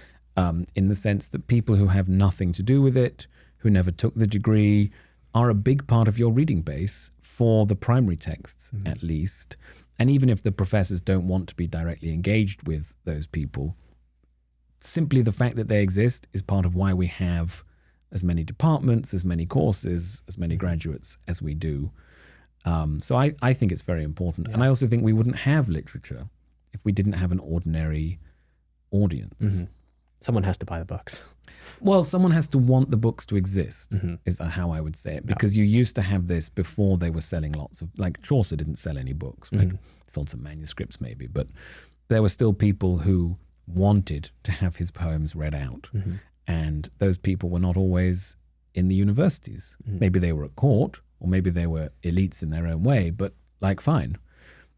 In the sense that people who have nothing to do with it, who never took the degree, are a big part of your reading base for the primary texts, at least. And even if the professors don't want to be directly engaged with those people, simply the fact that they exist is part of why we have as many departments, as many courses, as many graduates as we do. So I think it's very important. Yeah. And I also think we wouldn't have literature if we didn't have an ordinary audience. Someone has to buy the books. Well, someone has to want the books to exist, is how I would say it. Because you used to have this before they were selling lots of, like Chaucer didn't sell any books, right? Sold some manuscripts maybe, but there were still people who wanted to have his poems read out. And those people were not always in the universities. Maybe they were at court, or maybe they were elites in their own way, but like fine.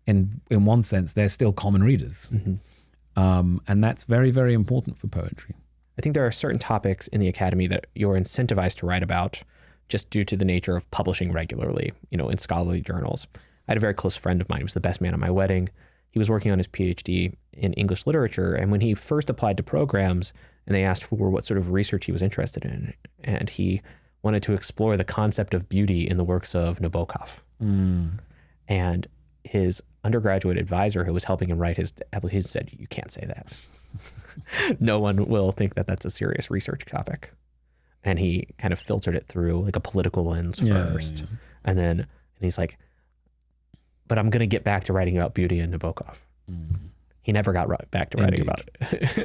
In one sense, they're still common readers. And that's very, very important for poetry. I think there are certain topics in the academy that you're incentivized to write about just due to the nature of publishing regularly, in scholarly journals. I had a very close friend of mine who was the best man at my wedding. He was working on his PhD in English literature. And when he first applied to programs and they asked for what sort of research he was interested in, and he wanted to explore the concept of beauty in the works of Nabokov. And his undergraduate advisor who was helping him write his application said, "You can't say that. No one will think that that's a serious research topic." And he kind of filtered it through like a political lens first. And he's like, "But I'm going to get back to writing about beauty in Nabokov." He never got back to writing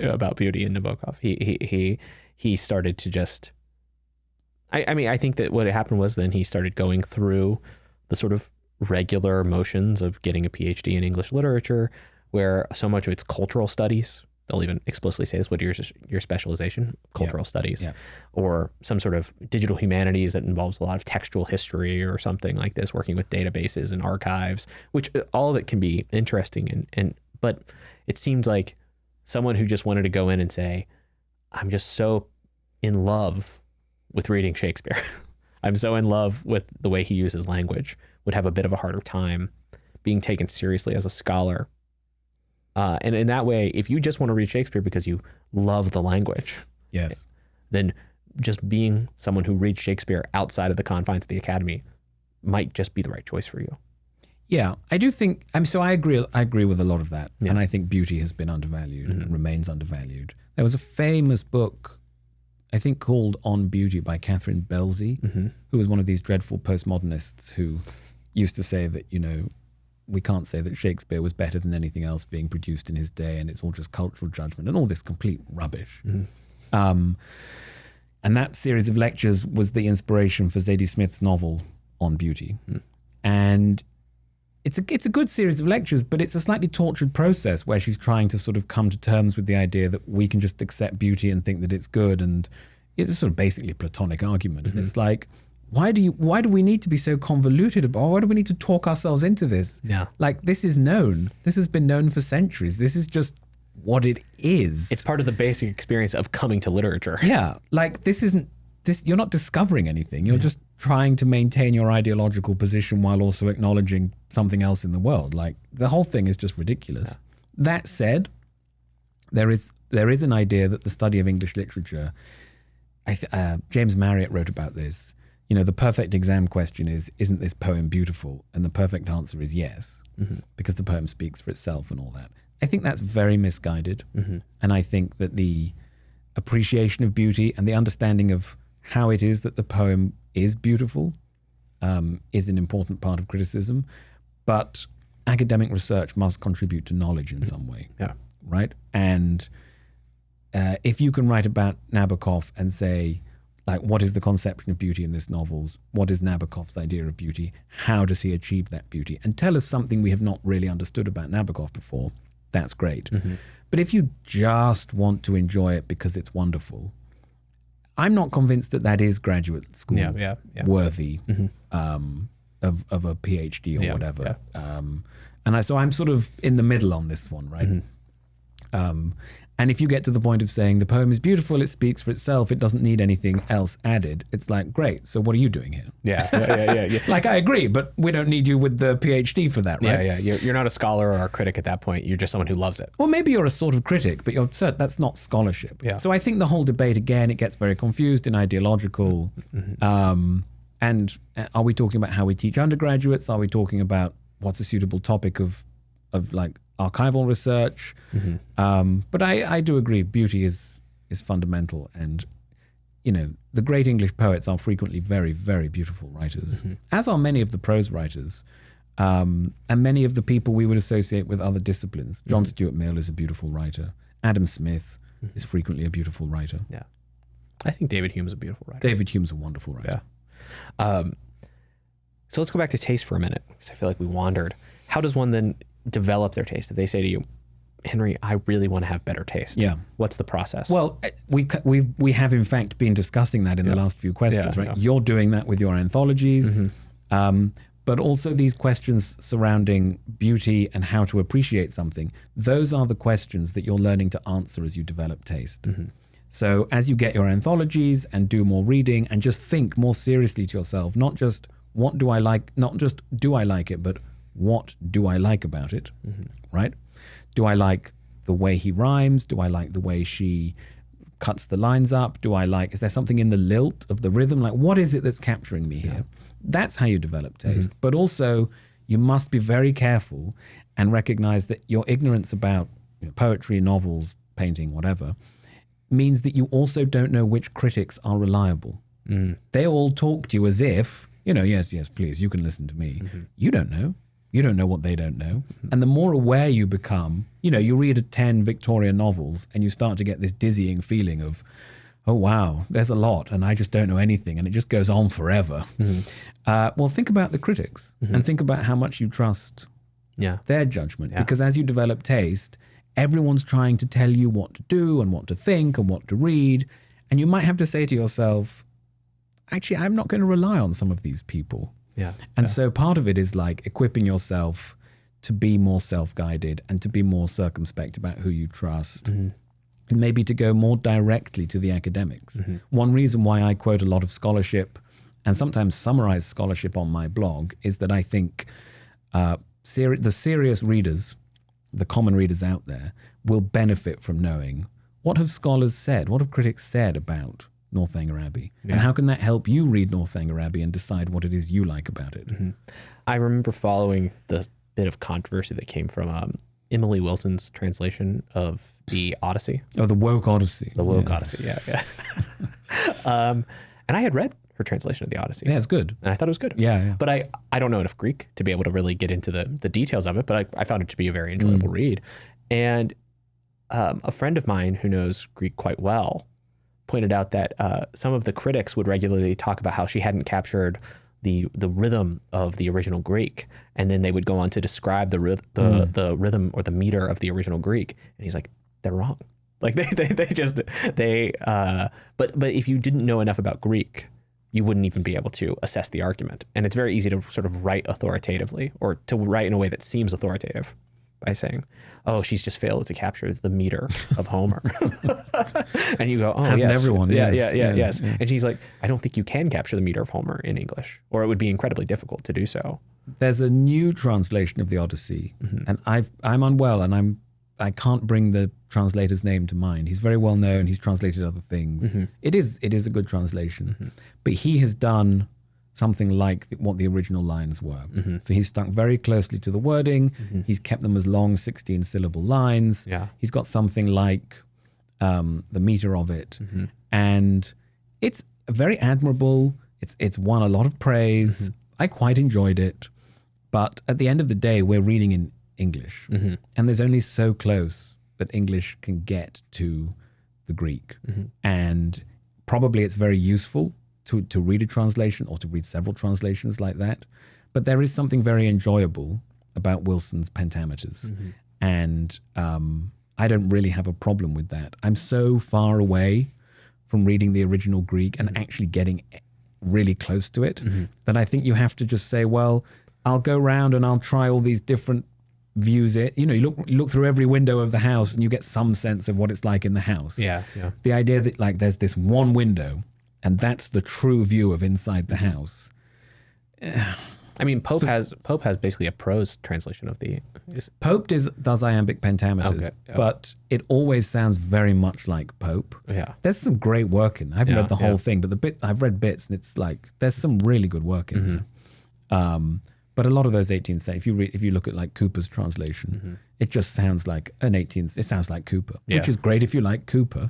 about beauty in Nabokov. He started to just, I think that what happened was then he started going through the sort of regular motions of getting a PhD in English literature, where so much of it's cultural studies. They'll even explicitly say this, what is your specialization? Cultural studies. Or some sort of digital humanities that involves a lot of textual history or something like this, working with databases and archives, which all of it can be interesting. But it seemed like someone who just wanted to go in and say, "I'm just so in love with reading Shakespeare. I'm so in love with the way he uses language," would have a bit of a harder time being taken seriously as a scholar. And in that way, if you just want to read Shakespeare because you love the language, then just being someone who reads Shakespeare outside of the confines of the academy might just be the right choice for you. Yeah, I do think, so I agree with a lot of that. And I think beauty has been undervalued and remains undervalued. There was a famous book, I think called On Beauty by Catherine Belsey, who was one of these dreadful postmodernists who used to say that, we can't say that Shakespeare was better than anything else being produced in his day, and it's all just cultural judgment and all this complete rubbish. And that series of lectures was the inspiration for Zadie Smith's novel On Beauty. And it's a good series of lectures, but it's a slightly tortured process where she's trying to sort of come to terms with the idea that we can just accept beauty and think that it's good. And it's sort of basically a Platonic argument. And it's like, why do we need to be so convoluted about, why do we need to talk ourselves into this? Like, this is known. This has been known for centuries. This is just what it is. It's part of the basic experience of coming to literature. Like, you're not discovering anything. You're just trying to maintain your ideological position while also acknowledging something else in the world. Like, the whole thing is just ridiculous. Yeah. That said, there is an idea that the study of English literature, James Marriott wrote about this. You know, the perfect exam question is, isn't this poem beautiful? And the perfect answer is yes, because the poem speaks for itself and all that. I think that's very misguided. And I think that the appreciation of beauty and the understanding of how it is that the poem is beautiful is an important part of criticism. But academic research must contribute to knowledge in some way. Yeah. Right? And if you can write about Nabokov and say, like, what is the conception of beauty in this novel? What is Nabokov's idea of beauty? How does he achieve that beauty? And tell us something we have not really understood about Nabokov before. That's great. But if you just want to enjoy it because it's wonderful, I'm not convinced that is graduate school worthy of a PhD or whatever. Yeah. So I'm sort of in the middle on this one, right? And if you get to the point of saying the poem is beautiful, it speaks for itself, it doesn't need anything else added, it's like, great, so what are you doing here? Yeah. Like, I agree, but we don't need you with the PhD for that, right? Yeah. You're not a scholar or a critic at that point. You're just someone who loves it. Or maybe you're a sort of critic, but that's not scholarship. Yeah. So I think the whole debate, again, it gets very confused and ideological. And are we talking about how we teach undergraduates? Are we talking about what's a suitable topic of like archival research? But I do agree, beauty is fundamental, and you know, the great English poets are frequently very, very beautiful writers, as are many of the prose writers, and many of the people we would associate with other disciplines. John Stuart Mill is a beautiful writer. Adam Smith is frequently a beautiful writer. Yeah, I think David Hume's a beautiful writer. David Hume's a wonderful writer. Yeah. So let's go back to taste for a minute, because I feel like we wandered. How does one then develop their taste? If they say to you, Henry, I really want to have better taste. Yeah. What's the process? Well, we have in fact been discussing that in the last few questions, right? Yeah. You're doing that with your anthologies, but also these questions surrounding beauty and how to appreciate something. Those are the questions that you're learning to answer as you develop taste. So as you get your anthologies and do more reading and just think more seriously to yourself, not just what do I like, not just do I like it, but what do I like about it, right? Do I like the way he rhymes? Do I like the way she cuts the lines up? Is there something in the lilt of the rhythm? Like, what is it that's capturing me here? That's how you develop taste. But also, you must be very careful and recognize that your ignorance about poetry, novels, painting, whatever, means that you also don't know which critics are reliable. They all talk to you as if, yes, please, you can listen to me. You don't know. You don't know what they don't know. And the more aware you become, you read 10 Victorian novels and you start to get this dizzying feeling of, oh, wow, there's a lot and I just don't know anything. And it just goes on forever. Well, think about the critics and think about how much you trust their judgment. Because as you develop taste, everyone's trying to tell you what to do and what to think and what to read. And you might have to say to yourself, actually, I'm not going to rely on some of these people. And so part of it is like equipping yourself to be more self-guided and to be more circumspect about who you trust, and maybe to go more directly to the academics. One reason why I quote a lot of scholarship and sometimes summarize scholarship on my blog is that I think the serious readers, the common readers out there, will benefit from knowing what have scholars said, what have critics said about Northanger Abbey, and how can that help you read Northanger Abbey and decide what it is you like about it? I remember following the bit of controversy that came from Emily Wilson's translation of the Odyssey. Oh, the Woke Odyssey. The Woke Odyssey, yeah. And I had read her translation of the Odyssey. Yeah, it's good. And I thought it was good. Yeah. But I don't know enough Greek to be able to really get into the details of it, but I found it to be a very enjoyable read. And a friend of mine who knows Greek quite well pointed out that some of the critics would regularly talk about how she hadn't captured the rhythm of the original Greek, and then they would go on to describe the rhythm or the meter of the original Greek, and he's like, they're wrong. Like but if you didn't know enough about Greek, you wouldn't even be able to assess the argument, and it's very easy to sort of write authoritatively or to write in a way that seems authoritative. by saying, "Oh, she's just failed to capture the meter of Homer," and you go, "Oh, Hasn't yes, everyone? yeah, Yes, yes." yeah. And she's like, "I don't think you can capture the meter of Homer in English, or it would be incredibly difficult to do so." There's a new translation of the Odyssey, and I'm unwell, and I can't bring the translator's name to mind. He's very well known. He's translated other things. It is a good translation, but he has done something like what the original lines were. So he's stuck very closely to the wording. He's kept them as long 16-syllable lines. Yeah. He's got something like the meter of it, and it's very admirable. It's won a lot of praise. I quite enjoyed it, but at the end of the day, we're reading in English, and there's only so close that English can get to the Greek, and probably it's very useful to read a translation or to read several translations like that. But there is something very enjoyable about Wilson's pentameters, and I don't really have a problem with that. I'm so far away from reading the original Greek and actually getting really close to it that I think you have to just say, well, I'll go round and I'll try all these different views. You look through every window of the house and you get some sense of what it's like in the house. Yeah. The idea that like there's this one window and that's the true view of inside the house. I mean, Pope has basically a prose translation of the. Pope does iambic pentameters, Okay, yeah. but it always sounds very much like Pope. Yeah. There's some great work in there. I haven't read the whole thing, but I've read bits, and it's like there's some really good work in there. But a lot of those 18th century, if you look at like Cooper's translation, it just sounds like it sounds like Cooper, which is great if you like Cooper.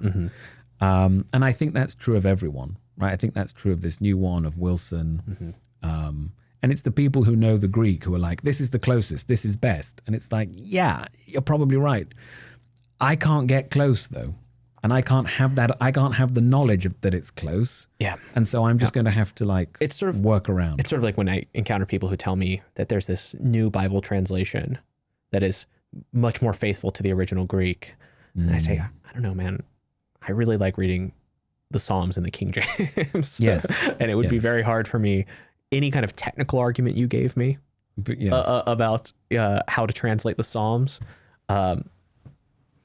And I think that's true of everyone, right? I think that's true of this new one, of Wilson. And it's the people who know the Greek who are like, this is the closest, this is best. And it's like, yeah, you're probably right. I can't get close though. And I can't have that. I can't have the knowledge that it's close. Yeah. And so I'm just going to have to it's sort of work around. It's sort of like when I encounter people who tell me that there's this new Bible translation that is much more faithful to the original Greek. And I say, I don't know, man. I really like reading the Psalms in the King James. Yes. And it would be very hard for me. Any kind of technical argument you gave me about how to translate the Psalms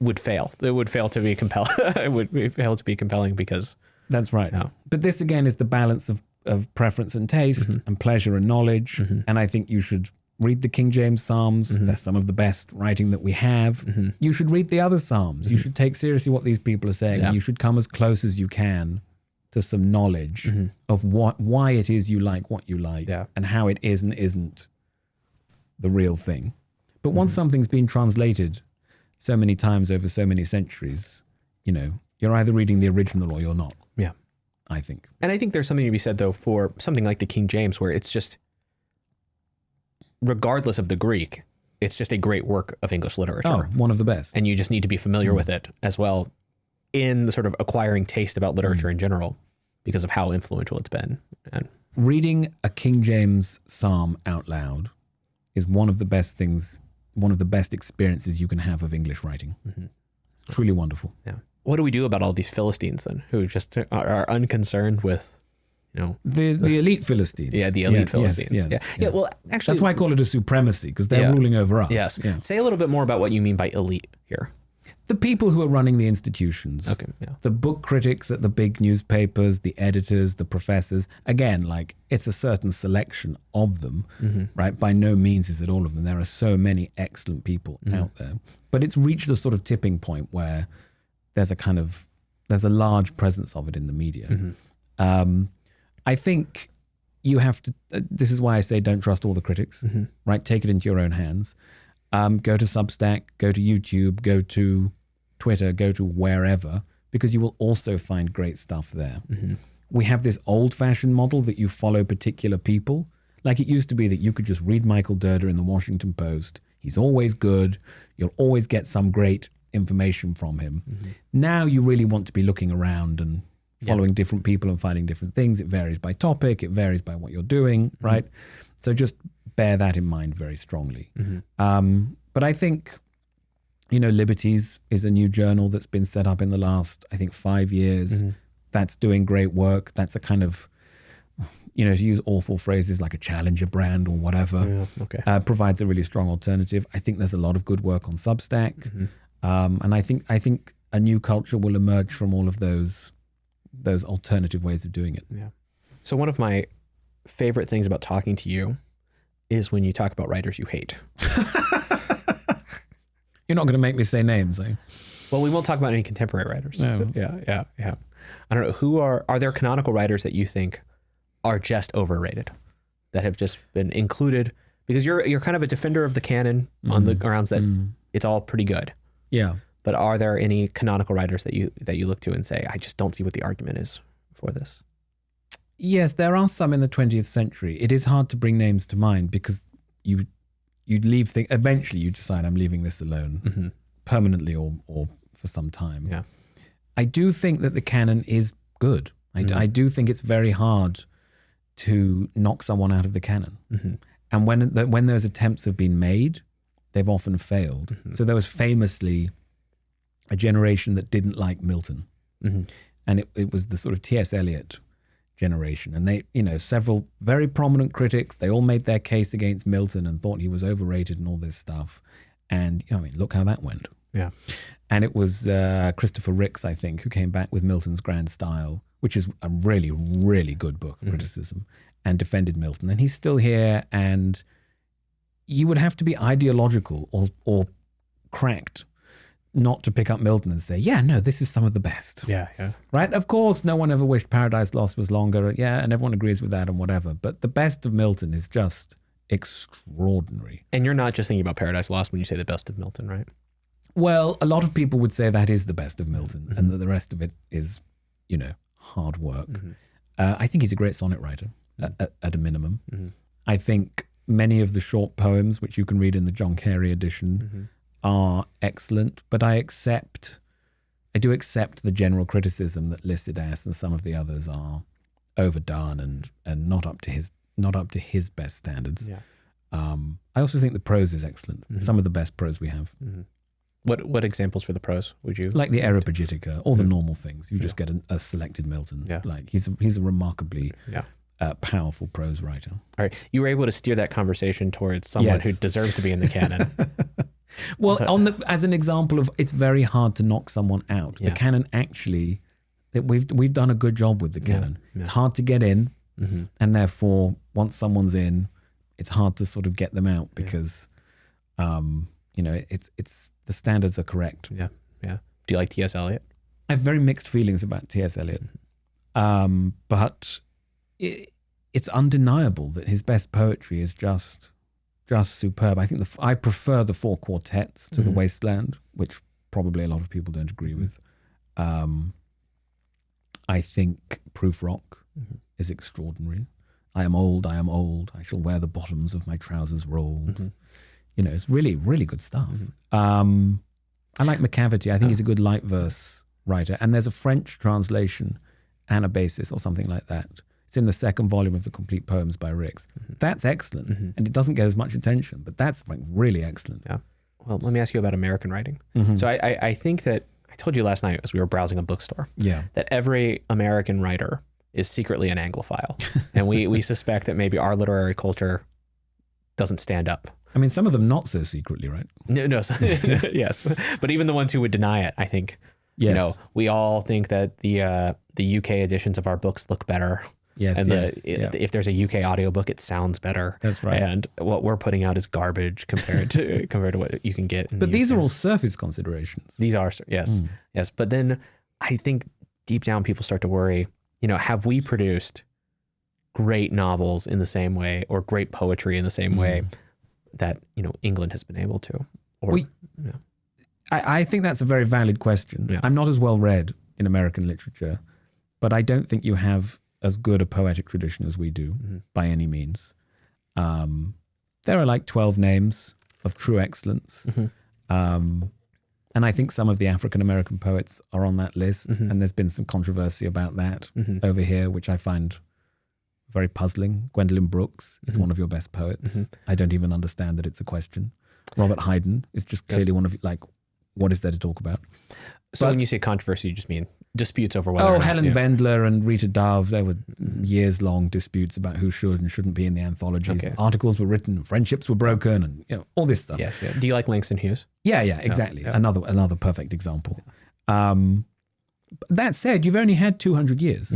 would fail. It would fail to be compelling. It would fail to be compelling because that's right. But this again is the balance of preference and taste and pleasure and knowledge. And I think you should read the King James Psalms. They're some of the best writing that we have. You should read the other Psalms. You should take seriously what these people are saying, and you should come as close as you can to some knowledge of why it is you like what you like and how it is and isn't the real thing. But once something's been translated so many times over so many centuries, you're either reading the original or you're not. Yeah. I think. And I think there's something to be said though for something like the King James, where it's just, regardless of the Greek, it's just a great work of English literature. Oh, one of the best. And you just need to be familiar with it as well in the sort of acquiring taste about literature in general because of how influential it's been. And reading a King James Psalm out loud is one of the best things, one of the best experiences you can have of English writing. Truly wonderful. Yeah. What do we do about all these Philistines then, who just are unconcerned with, the elite Philistines? Yeah, the elite Philistines. Yeah. Well, actually, that's why I call it a supremacy, because they're ruling over us. Yes. Yeah. Say a little bit more about what you mean by elite here. The people who are running the institutions. Okay. Yeah. The book critics at the big newspapers, the editors, the professors. Again, it's a certain selection of them, right? By no means is it all of them. There are so many excellent people out there, but it's reached the sort of tipping point where there's a large presence of it in the media. I think you have to, this is why I say don't trust all the critics, right? Take it into your own hands. Go to Substack, go to YouTube, go to Twitter, go to wherever, because you will also find great stuff there. We have this old-fashioned model that you follow particular people. Like it used to be that you could just read Michael Derder in the Washington Post. He's always good. You'll always get some great information from him. Now you really want to be looking around and following different people and finding different things. It varies by topic. It varies by what you're doing, right? So just bear that in mind very strongly. But I think, Liberties is a new journal that's been set up in the last, I think, 5 years. That's doing great work. That's a kind of you know, to use awful phrases like a challenger brand or whatever, provides a really strong alternative. I think there's a lot of good work on Substack. And I think a new culture will emerge from all of those alternative ways of doing it. Yeah. So one of my favorite things about talking to you is when you talk about writers you hate. You're not going to make me say names, eh? Well, we won't talk about any contemporary writers. No. Yeah. I don't know, are there canonical writers that you think are just overrated, that have just been included because you're kind of a defender of the canon on the grounds that it's all pretty good. Yeah. But are there any canonical writers that you look to and say, I just don't see what the argument is for this? Yes, there are some in the 20th century. It is hard to bring names to mind because you'd leave things. Eventually, you decide I'm leaving this alone permanently or for some time. Yeah, I do think that the canon is good. I do think it's very hard to knock someone out of the canon. And when those attempts have been made, they've often failed. So there was famously a generation that didn't like Milton. And it was the sort of T.S. Eliot generation. And they, you know, several very prominent critics, they all made their case against Milton and thought he was overrated and all this stuff. And, you know, I mean, look how that went. Yeah. And it was Christopher Ricks, I think, who came back with Milton's Grand Style, which is a really, really good book of criticism, and defended Milton. And he's still here, and you would have to be ideological or cracked not to pick up Milton and say, yeah, no, this is some of the best. Yeah. Right? Of course, no one ever wished Paradise Lost was longer. Yeah, and everyone agrees with that and whatever. But the best of Milton is just extraordinary. And you're not just thinking about Paradise Lost when you say the best of Milton, right? Well, a lot of people would say that is the best of Milton and that the rest of it is, you know, hard work. I think he's a great sonnet writer at a minimum. I think many of the short poems, which you can read in the John Carey edition, are excellent, but I do accept the general criticism that Lycidas and some of the others are overdone and not up to his best standards. Yeah. I also think the prose is excellent. Some of the best prose we have. What examples for the prose would you like? The Areopagitica, all the normal things. You just get a selected Milton. Yeah. Like he's a remarkably powerful prose writer. All right, you were able to steer that conversation towards someone who deserves to be in the canon. Well, as an example of, it's very hard to knock someone out. The canon actually, that we've done a good job with the canon. It's hard to get in, and therefore once someone's in, it's hard to sort of get them out because, you know, it's the standards are correct. Yeah. Do you like T.S. Eliot? I have very mixed feelings about T.S. Eliot, but it's undeniable that his best poetry is just superb. I think I prefer the four quartets to the Wasteland, which probably a lot of people don't agree with. I think Proof Rock is extraordinary. I am old, I shall wear the bottoms of my trousers rolled. You know, it's really, really good stuff. I like McCavity. I think he's a good light verse writer. And there's a French translation, Anabasis or something like that. It's in the second volume of the Complete Poems by Ricks. That's excellent. And it doesn't get as much attention, but that's like really excellent. Yeah. Well, let me ask you about American writing. So I think that, I told you last night as we were browsing a bookstore, that every American writer is secretly an Anglophile. And we suspect that maybe our literary culture doesn't stand up. I mean, some of them not so secretly, right? No, yes. But even the ones who would deny it, I think, you know, we all think that the UK editions of our books look better. Yes, and if there's a UK audiobook, it sounds better. That's right. And what we're putting out is garbage compared to what you can get. But these are all surface considerations. These are, yes. But then I think deep down people start to worry, you know, have we produced great novels in the same way or great poetry in the same way that, you know, England has been able to? Or I think that's a very valid question. Yeah. I'm not as well read in American literature, but I don't think you have as good a poetic tradition as we do by any means. There are like 12 names of true excellence. And I think some of the African-American poets are on that list. And there's been some controversy about that over here, which I find very puzzling. Gwendolyn Brooks is one of your best poets. I don't even understand that it's a question. Robert Hayden is just clearly one of, like, what is there to talk about? So when you say controversy, you just mean disputes over whether. Oh, Helen Wendler and Rita Dove. There were years-long disputes about who should and shouldn't be in the anthologies. Okay. Articles were written, friendships were broken, and all this stuff. Yes. Yeah. Do you like Langston Hughes? Yeah. Exactly. Yeah. Another perfect example. That said, you've only had 200 years,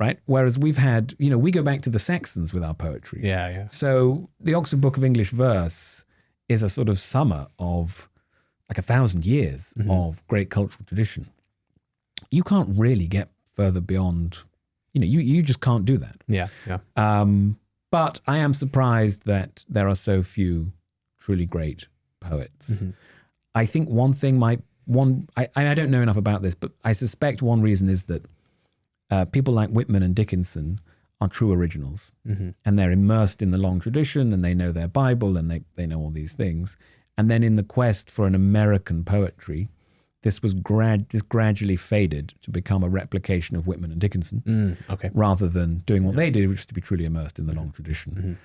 right? Whereas we've had, we go back to the Saxons with our poetry. Yeah. So the Oxford Book of English Verse is a sort of summer of like 1,000 years of great cultural tradition. You can't really get further beyond, you just can't do that. Yeah. But I am surprised that there are so few truly great poets. I think one thing I don't know enough about this, but I suspect one reason is that people like Whitman and Dickinson are true originals, and they're immersed in the long tradition, and they know their Bible, and they know all these things. And then in the quest for an American poetry, this gradually faded to become a replication of Whitman and Dickinson, rather than doing what they did, which is to be truly immersed in the long tradition.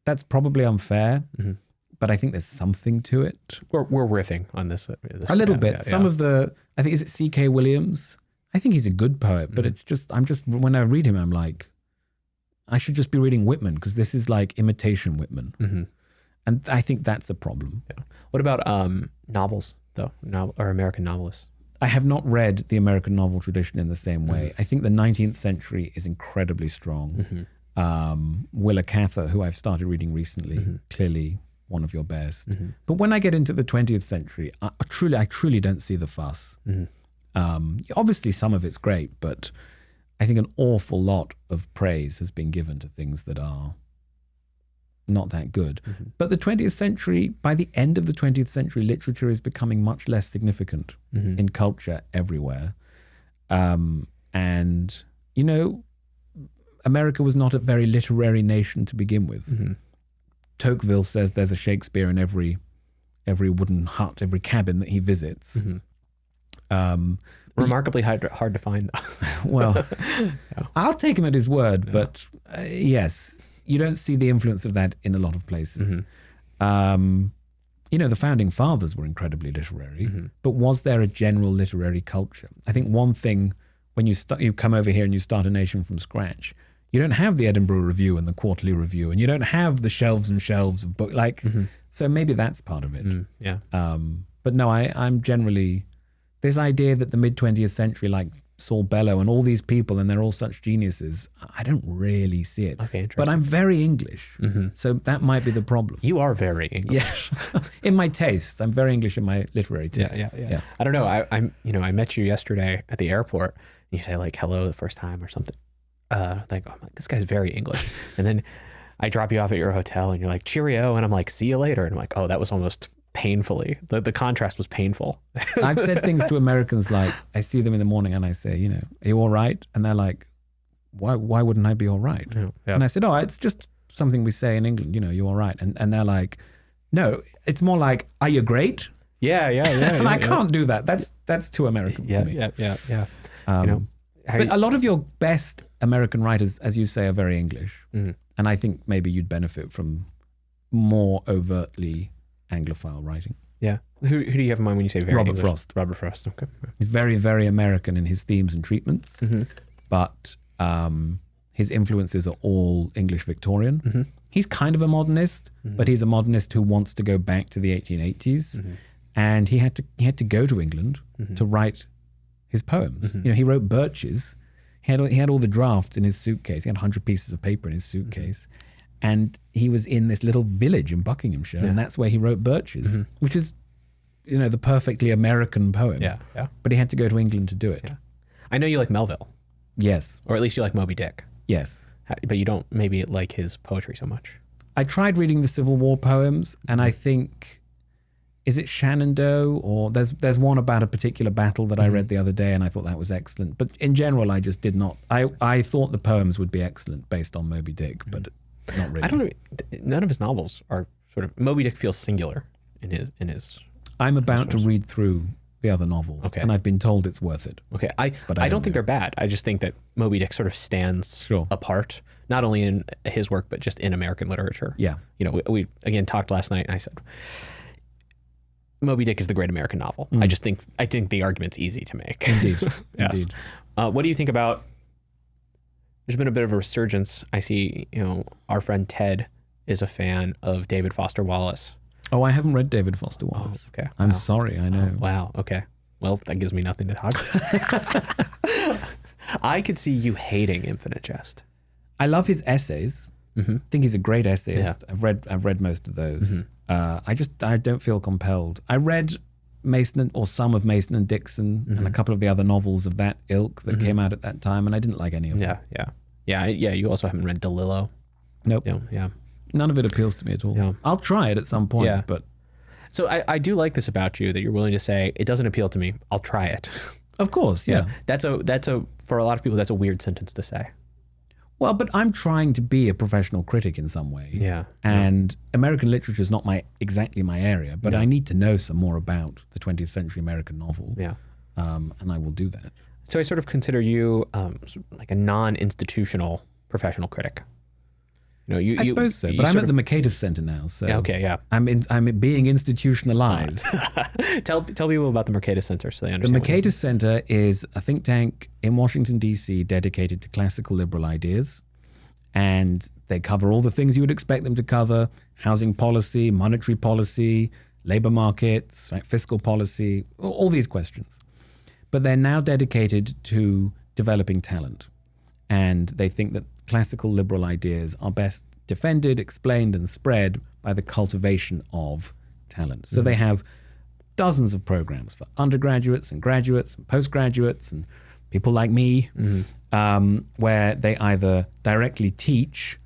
That's probably unfair, but I think there's something to it. We're riffing on this a little bit. I think, is it C.K. Williams? I think he's a good poet, but when I read him, I'm like, I should just be reading Whitman, because this is like imitation Whitman. And I think that's a problem. Yeah. What about novels, though, or American novelists? I have not read the American novel tradition in the same way. I think the 19th century is incredibly strong. Willa Cather, who I've started reading recently, clearly one of your best. But when I get into the 20th century, I truly don't see the fuss. Obviously, some of it's great, but I think an awful lot of praise has been given to things that are not that good. But the 20th century, by the end of the 20th century, literature is becoming much less significant in culture everywhere. And, America was not a very literary nation to begin with. Tocqueville says there's a Shakespeare in every wooden hut, every cabin that he visits. Remarkably hard to find, though. Well, I'll take him at his word, but yes, you don't see the influence of that in a lot of places. The founding fathers were incredibly literary, but was there a general literary culture? I think one thing, when you come over here and you start a nation from scratch, you don't have the Edinburgh Review and the Quarterly Review, and you don't have the shelves and shelves of books. So maybe that's part of it. But no, I'm generally, this idea that the mid-20th century, like Saul Bellow and all these people, and they're all such geniuses, I don't really see it. Okay, interesting. But I'm very English, so that might be the problem. You are very English. Yeah. In my tastes. I'm very English in my literary tastes. Yeah. I don't know. I met you yesterday at the airport, and you say like hello the first time or something. I'm like, this guy's very English. And then I drop you off at your hotel, and you're like, cheerio, and I'm like, see you later. And I'm like, oh, that was almost painfully, the contrast was painful. I've said things to Americans like, I see them in the morning and I say, are you all right? And they're like, why wouldn't I be all right? Yeah. And I said, oh, it's just something we say in England, you all right? And they're like, no, it's more like, are you great? Yeah. And I can't do that. That's too American for me. Yeah. But a lot of your best American writers, as you say, are very English. And I think maybe you'd benefit from more overtly Anglophile writing. Yeah. Who do you have in mind when you say very Robert English? Frost. Robert Frost. Okay. He's very, very American in his themes and treatments, but his influences are all English Victorian. He's kind of a modernist, but he's a modernist who wants to go back to the 1880s, and he had to go to England to write his poems. He wrote Birches. He had all the drafts in his suitcase. He had 100 pieces of paper in his suitcase. And he was in this little village in Buckinghamshire, and that's where he wrote Birches, which is, the perfectly American poem. Yeah. But he had to go to England to do it. Yeah. I know you like Melville. Yes. Or at least you like Moby Dick. Yes. But you don't maybe like his poetry so much. I tried reading the Civil War poems, and I think, is it Shenandoah? Or there's one about a particular battle that I read the other day, and I thought that was excellent. But in general, I just did not. I thought the poems would be excellent based on Moby Dick, but not really. I don't know. None of his novels are sort of. Moby Dick feels singular in his. I'm about to read through the other novels, and I've been told it's worth it. Okay, I don't think they're bad. I just think that Moby Dick sort of stands apart, not only in his work but just in American literature. Yeah, we again talked last night, and I said, Moby Dick is the great American novel. I think the argument's easy to make. Indeed. Yes. Indeed. What do you think about, there's been a bit of a resurgence. I see, our friend Ted is a fan of David Foster Wallace. Oh, I haven't read David Foster Wallace. Oh, okay. I'm sorry, I know. Wow. Okay. Well, that gives me nothing to talk about. I could see you hating Infinite Jest. I love his essays. I think he's a great essayist. Yeah. I've read most of those. I don't feel compelled. I read some of Mason and Dixon and a couple of the other novels of that ilk that came out at that time, and I didn't like any of them. Yeah. You also haven't read DeLillo. Nope. Yeah. None of it appeals to me at all. Yeah. I'll try it at some point, but so I do like this about you, that you're willing to say it doesn't appeal to me. I'll try it. Of course, yeah. That's a for a lot of people that's a weird sentence to say. Well, but I'm trying to be a professional critic in some way. Yeah. And American literature is not exactly my area, but I need to know some more about the 20th century American novel. Yeah. And I will do that. So I sort of consider you like a non-institutional professional critic. I suppose so, but I'm at the Mercatus Center now, so I'm being institutionalized. Tell people about the Mercatus Center so they understand. The Mercatus Center is a think tank in Washington, D.C. dedicated to classical liberal ideas, and they cover all the things you would expect them to cover: housing policy, monetary policy, labor markets, right, fiscal policy, all these questions. But they're now dedicated to developing talent, and they think that classical liberal ideas are best defended, explained, and spread by the cultivation of talent. So they have dozens of programs for undergraduates and graduates and postgraduates and people like me, where they either directly teach,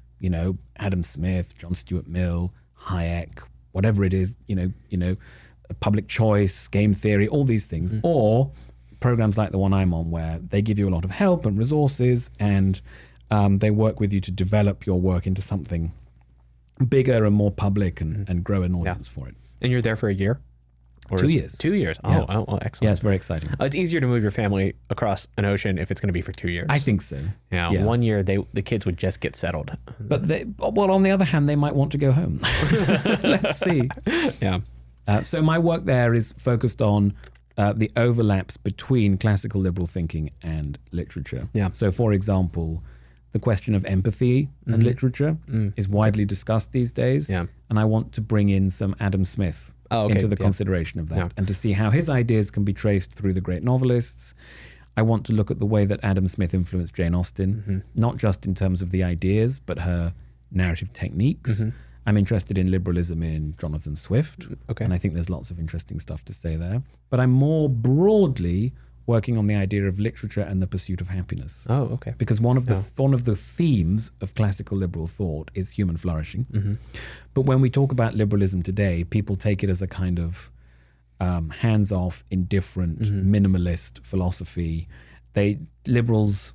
Adam Smith, John Stuart Mill, Hayek, whatever it is, public choice, game theory, all these things, or programs like the one I'm on, where they give you a lot of help and resources, and they work with you to develop your work into something bigger and more public and grow an audience for it. And you're there for a year? Or 2 years. 2 years. Yeah. Oh, excellent. Yeah, it's very exciting. It's easier to move your family across an ocean if it's going to be for 2 years. I think so. Yeah. 1 year, the kids would just get settled. But on the other hand, they might want to go home. Let's see. Yeah. So my work there is focused on the overlaps between classical liberal thinking and literature. Yeah. So, for example, the question of empathy and literature is widely discussed these days. Yeah. And I want to bring in some Adam Smith into the consideration of that and to see how his ideas can be traced through the great novelists. I want to look at the way that Adam Smith influenced Jane Austen, not just in terms of the ideas, but her narrative techniques. I'm interested in liberalism in Jonathan Swift, and I think there's lots of interesting stuff to say there. But I'm more broadly working on the idea of literature and the pursuit of happiness. Oh, okay. Because one of the themes of classical liberal thought is human flourishing. But when we talk about liberalism today, people take it as a kind of hands-off, indifferent, minimalist philosophy. Liberals,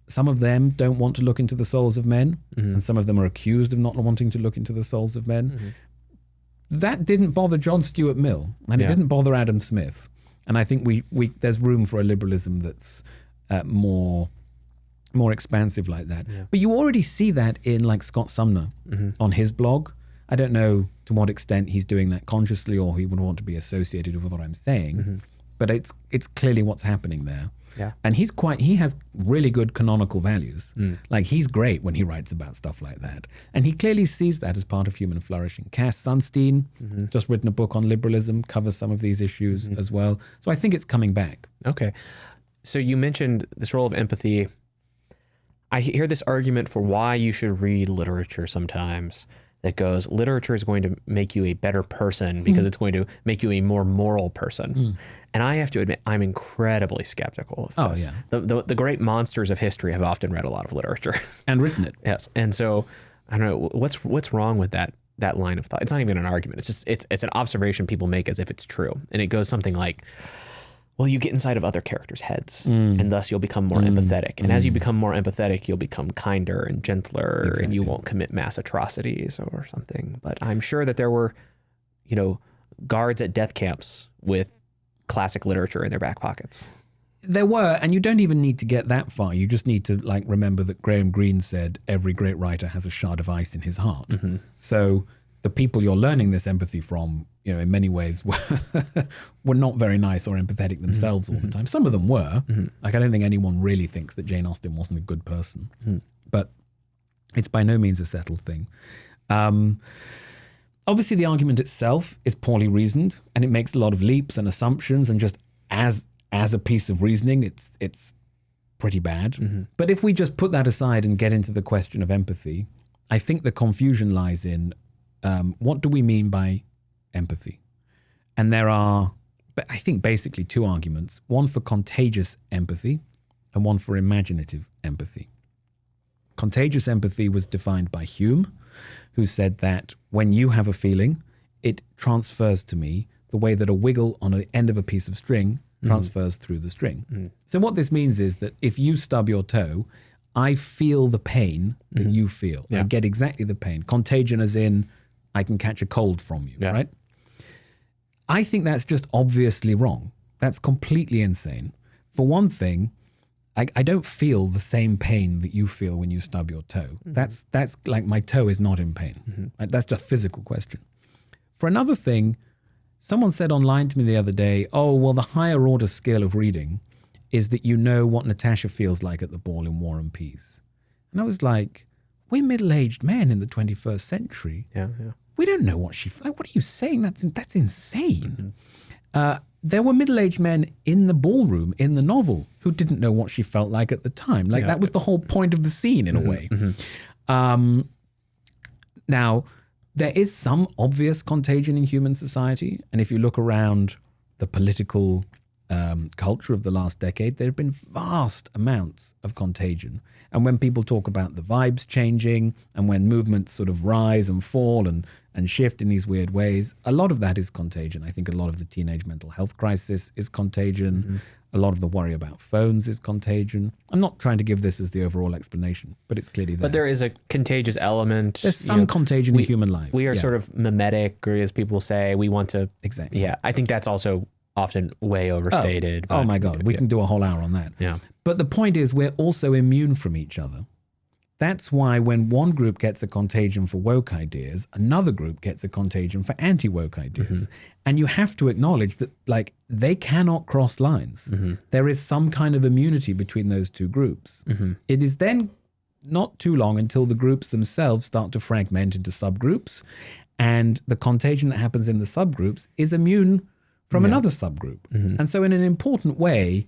some of them don't want to look into the souls of men, and some of them are accused of not wanting to look into the souls of men. That didn't bother John Stuart Mill, and it didn't bother Adam Smith. And I think there's room for a liberalism that's more expansive like that. Yeah. But you already see that in like Scott Sumner on his blog. I don't know to what extent he's doing that consciously or he would want to be associated with what I'm saying, but it's clearly what's happening there. Yeah. And he has really good canonical values. Like he's great when he writes about stuff like that. And he clearly sees that as part of human flourishing. Cass Sunstein, just written a book on liberalism, covers some of these issues as well. So I think it's coming back. Okay. So you mentioned this role of empathy. I hear this argument for why you should read literature sometimes that goes, literature is going to make you a better person because it's going to make you a more moral person. And I have to admit, I'm incredibly skeptical of this. The great monsters of history have often read a lot of literature. And written it. Yes. And so, I don't know, what's wrong with that line of thought? It's not even an argument. It's just, it's an observation people make as if it's true. And it goes something like, well, you get inside of other characters' heads, and thus you'll become more empathetic. And as you become more empathetic, you'll become kinder and gentler, and you won't commit mass atrocities or something. But I'm sure that there were, guards at death camps with classic literature in their back pockets. There were, and you don't even need to get that far. You just need to remember that Graham Greene said every great writer has a shard of ice in his heart. So the people you're learning this empathy from, in many ways were not very nice or empathetic themselves all the time. Some of them were. Like, I don't think anyone really thinks that Jane Austen wasn't a good person, but it's by no means a settled thing. Obviously, the argument itself is poorly reasoned, and it makes a lot of leaps and assumptions, and just as a piece of reasoning, it's pretty bad. But if we just put that aside and get into the question of empathy, I think the confusion lies in what do we mean by empathy? And there are, I think, basically two arguments, one for contagious empathy and one for imaginative empathy. Contagious empathy was defined by Hume, who said that when you have a feeling, it transfers to me the way that a wiggle on the end of a piece of string transfers through the string. So what this means is that if you stub your toe, I feel the pain that you feel. I get exactly the pain. Contagion as in I can catch a cold from you, right? I think that's just obviously wrong. That's completely insane. For one thing, I don't feel the same pain that you feel when you stub your toe. That's like my toe is not in pain. Right? That's just a physical question. For another thing, someone said online to me the other day, oh, well, the higher order skill of reading is that you know what Natasha feels like at the ball in War and Peace. And I was like, we're middle-aged men in the 21st century. We don't know what she feels like. What are you saying? That's insane. There were middle-aged men in the ballroom in the novel who didn't know what she felt like at the time. Like that was the whole point of the scene in a way. Now, there is some obvious contagion in human society. And if you look around the political culture of the last decade, there have been vast amounts of contagion. And when people talk about the vibes changing and when movements sort of rise and fall and shift in these weird ways, a lot of that is contagion. I think a lot of the teenage mental health crisis is contagion. A lot of the worry about phones is contagion. I'm not trying to give this as the overall explanation, but it's clearly there. But there is a contagious element. There's some contagion in human life. We are sort of mimetic, or as people say, we want to... Exactly. Yeah, I think that's also often way overstated. Oh my God, we can do a whole hour on that. Yeah. But the point is we're also immune from each other. That's why when one group gets a contagion for woke ideas, another group gets a contagion for anti-woke ideas. And you have to acknowledge that, like, they cannot cross lines. There is some kind of immunity between those two groups. It is then not too long until the groups themselves start to fragment into subgroups, and the contagion that happens in the subgroups is immune from another subgroup. And so in an important way,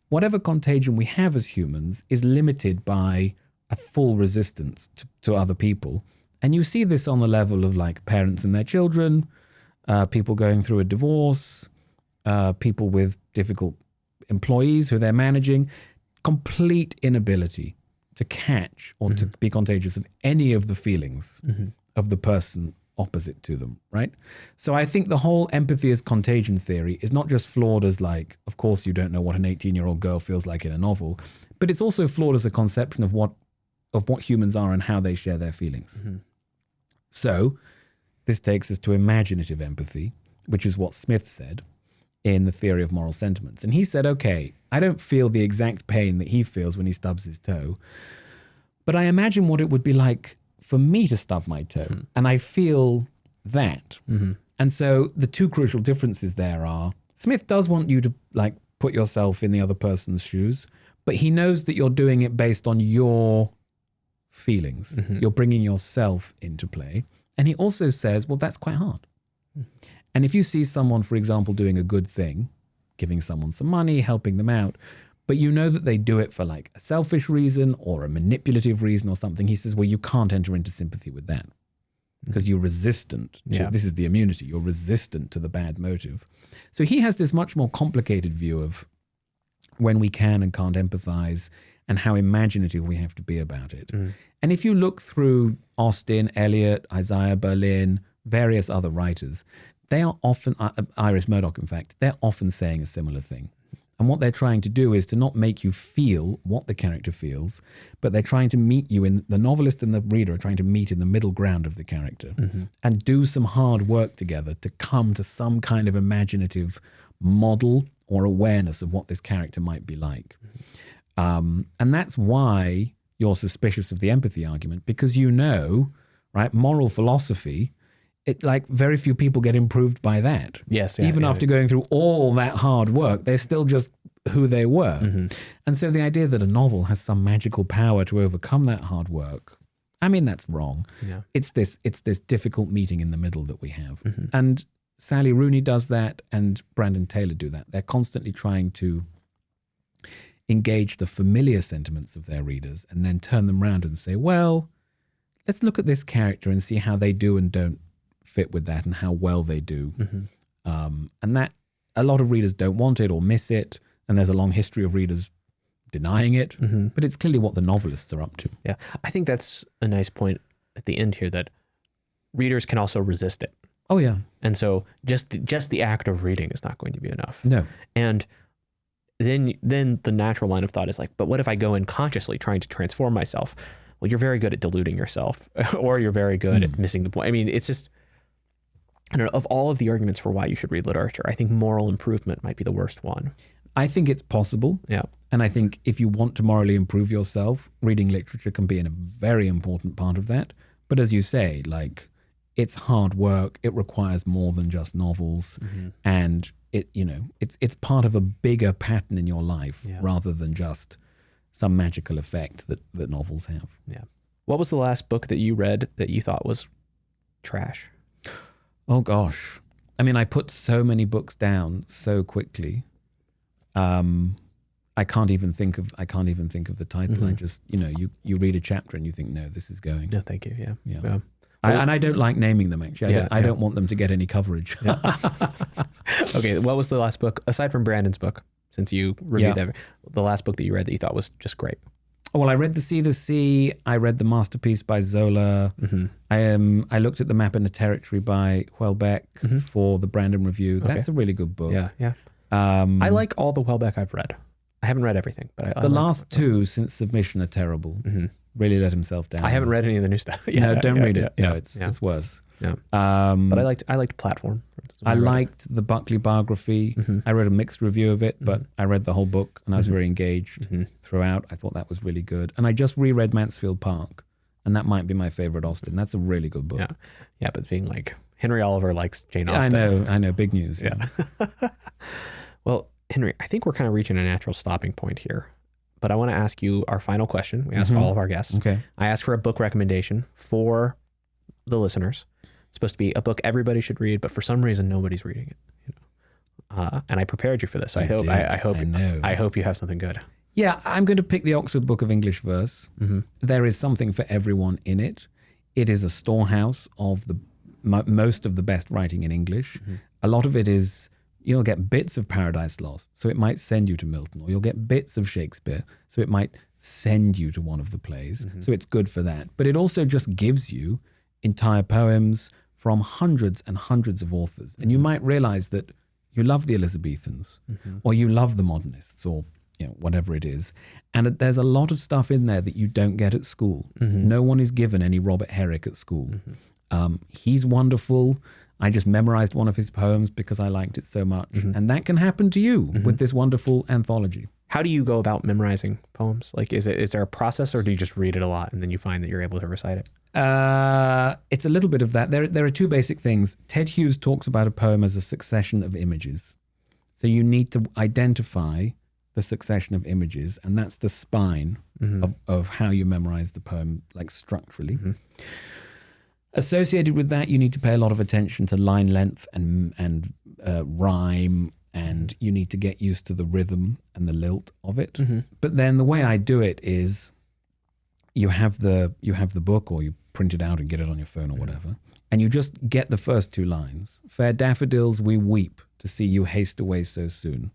whatever contagion we have as humans is limited by a full resistance to other people. And you see this on the level of like parents and their children, people going through a divorce, people with difficult employees who they're managing, complete inability to catch or to be contagious of any of the feelings of the person opposite to them, right? So I think the whole empathy as contagion theory is not just flawed as like, of course you don't know what an 18-year-old girl feels like in a novel, but it's also flawed as a conception of what humans are and how they share their feelings. So this takes us to imaginative empathy, which is what Smith said in the theory of moral sentiments. And he said, okay, I don't feel the exact pain that he feels when he stubs his toe, but I imagine what it would be like for me to stub my toe. And I feel that. And so the two crucial differences there are, Smith does want you to like put yourself in the other person's shoes, but he knows that you're doing it based on your feelings. You're bringing yourself into play. And he also says, well, that's quite hard. And if you see someone, for example, doing a good thing, giving someone some money, helping them out, but you know that they do it for like a selfish reason or a manipulative reason or something, he says, well, you can't enter into sympathy with that because you're resistant to, this is the immunity, you're resistant to the bad motive. So he has this much more complicated view of when we can and can't empathize and how imaginative we have to be about it. And if you look through Austen, Eliot, Isaiah Berlin, various other writers, they are often, Iris Murdoch in fact, they're often saying a similar thing. And what they're trying to do is to not make you feel what the character feels, but they're trying to meet you in, the novelist and the reader are trying to meet in the middle ground of the character and do some hard work together to come to some kind of imaginative model or awareness of what this character might be like. And that's why you're suspicious of the empathy argument, because you know, right, moral philosophy like very few people get improved by that. Yes. Even after going through all that hard work, they're still just who they were. Mm-hmm. And so the idea that a novel has some magical power to overcome that hard work, I mean, that's wrong. Yeah. It's this difficult meeting in the middle that we have. Mm-hmm. And Sally Rooney does that, and Brandon Taylor do that. They're constantly trying to engage the familiar sentiments of their readers and then turn them around and say, well, let's look at this character and see how they do and don't fit with that and how well they do. Mm-hmm. And that a lot of readers don't want it or miss it. And there's a long history of readers denying it, Mm-hmm. but it's clearly what the novelists are up to. Yeah. I think that's a nice point at the end here, that readers can also resist it. Oh, yeah. And so just the act of reading is not going to be enough. No. And then the natural line of thought is like, but what if I go in consciously trying to transform myself? Well, you're very good at deluding yourself, or you're very good at missing the point. I mean, it's just, I don't know, of all of the arguments for why you should read literature, I think moral improvement might be the worst one. I think it's possible. Yeah. And I think if you want to morally improve yourself, reading literature can be a very important part of that. But as you say, like, it's hard work. It requires more than just novels. Mm-hmm. And it's part of a bigger pattern in your life rather than just some magical effect that novels have. Yeah. What was the last book that you read that you thought was trash? Oh gosh. I mean, I put so many books down so quickly. I can't even think of the title. Mm-hmm. I just, you read a chapter and you think, no, this is going. No, thank you. Yeah. Yeah. Well, and I don't like naming them, actually. I Yeah, don't want them to get any coverage. yeah. Okay. What was the last book, aside from Brandon's book, since you reviewed that, the last book that you read that you thought was just great? Oh, well, I read The Sea. I read The Masterpiece by Zola. Mm-hmm. I looked at The Map in the Territory by Houellebecq for the Brandon review. That's a really good book. Yeah. Yeah. I like all the Houellebecq I've read. I haven't read everything, but the last two since Submission are terrible. Mm-hmm. Really let himself down. I haven't read any of the new stuff. No, don't read it. No, it's worse. Yeah. But I liked Platform. I liked the Buckley biography. Mm-hmm. I read a mixed review of it, but I read the whole book and I was very engaged throughout. I thought that was really good. And I just reread Mansfield Park, and that might be my favorite Austen. That's a really good book. Yeah, but being like Henry Oliver likes Jane Austen. I know, big news. Yeah. Well, Henry, I think we're kind of reaching a natural stopping point here, but I want to ask you our final question. We ask all of our guests. Okay. I ask for a book recommendation for the listeners. It's supposed to be a book everybody should read, but for some reason nobody's reading it. And I prepared you for this. I hope you have something good. Yeah, I'm going to pick the Oxford Book of English Verse. Mm-hmm. There is something for everyone in it. It is a storehouse of most of the best writing in English. Mm-hmm. A lot of it is, you'll get bits of Paradise Lost, so it might send you to Milton, or you'll get bits of Shakespeare, so it might send you to one of the plays. So it's good for that. But it also just gives you entire poems from hundreds and hundreds of authors. And you might realize that you love the Elizabethans, or you love the modernists, or whatever it is. And there's a lot of stuff in there that you don't get at school. No one is given any Robert Herrick at school. He's wonderful. I just memorized one of his poems because I liked it so much. And that can happen to you with this wonderful anthology. How do you go about memorizing poems? Like, is there a process, or do you just read it a lot and then you find that you're able to recite it? It's a little bit of that. There are two basic things. Ted Hughes talks about a poem as a succession of images. So you need to identify the succession of images, and that's the spine of how you memorize the poem, like structurally. Associated with that, you need to pay a lot of attention to line length and rhyme, and you need to get used to the rhythm and the lilt of it. But then the way I do it is you have the book, or you print it out and get it on your phone or whatever, and you just get the first two lines. Fair daffodils, we weep to see you haste away so soon.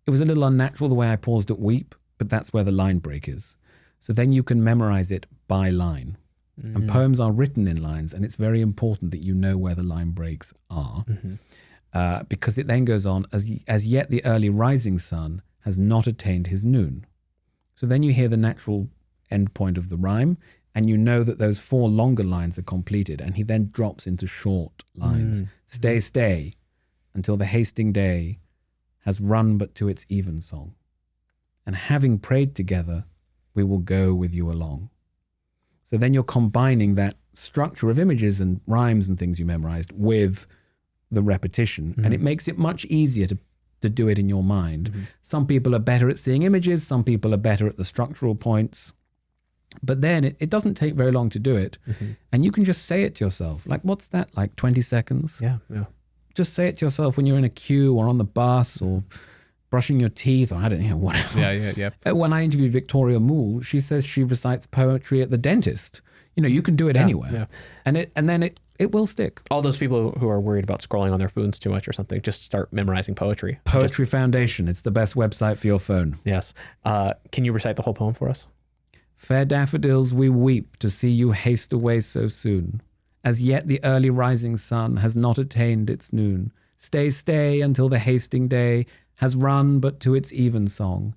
It was a little unnatural the way I paused at weep, but that's where the line break is. So then you can memorize it by line. And poems are written in lines, and it's very important that you know where the line breaks are, because it then goes on, as yet the early rising sun has not attained his noon. So then you hear the natural end point of the rhyme, and you know that those four longer lines are completed, and he then drops into short lines. Stay, stay, until the hasting day has run but to its even song. And having prayed together, we will go with you along. So then you're combining that structure of images and rhymes and things you memorized with the repetition. And it makes it much easier to do it in your mind. Some people are better at seeing images. Some people are better at the structural points. But then it doesn't take very long to do it. And you can just say it to yourself. Like, what's that? Like 20 seconds? Yeah. Just say it to yourself when you're in a queue or on the bus or brushing your teeth or I don't know, whatever. Yeah. When I interviewed Victoria Moole, she says she recites poetry at the dentist. You can do it anywhere. Yeah. And then it will stick. All those people who are worried about scrolling on their phones too much or something, just start memorizing poetry. Poetry Foundation. It's the best website for your phone. Yes. Can you recite the whole poem for us? Fair daffodils, we weep to see you haste away so soon. As yet the early rising sun has not attained its noon. Stay, stay until the hasting day has run but to its even song.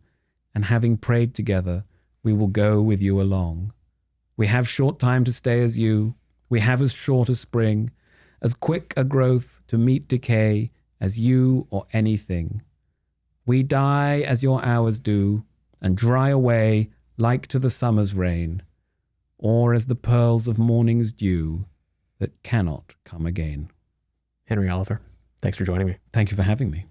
And having prayed together, we will go with you along. We have short time to stay as you. We have as short a spring, as quick a growth to meet decay as you or anything. We die as your hours do, and dry away like to the summer's rain, or as the pearls of morning's dew that cannot come again. Henry Oliver, thanks for joining me. Thank you for having me.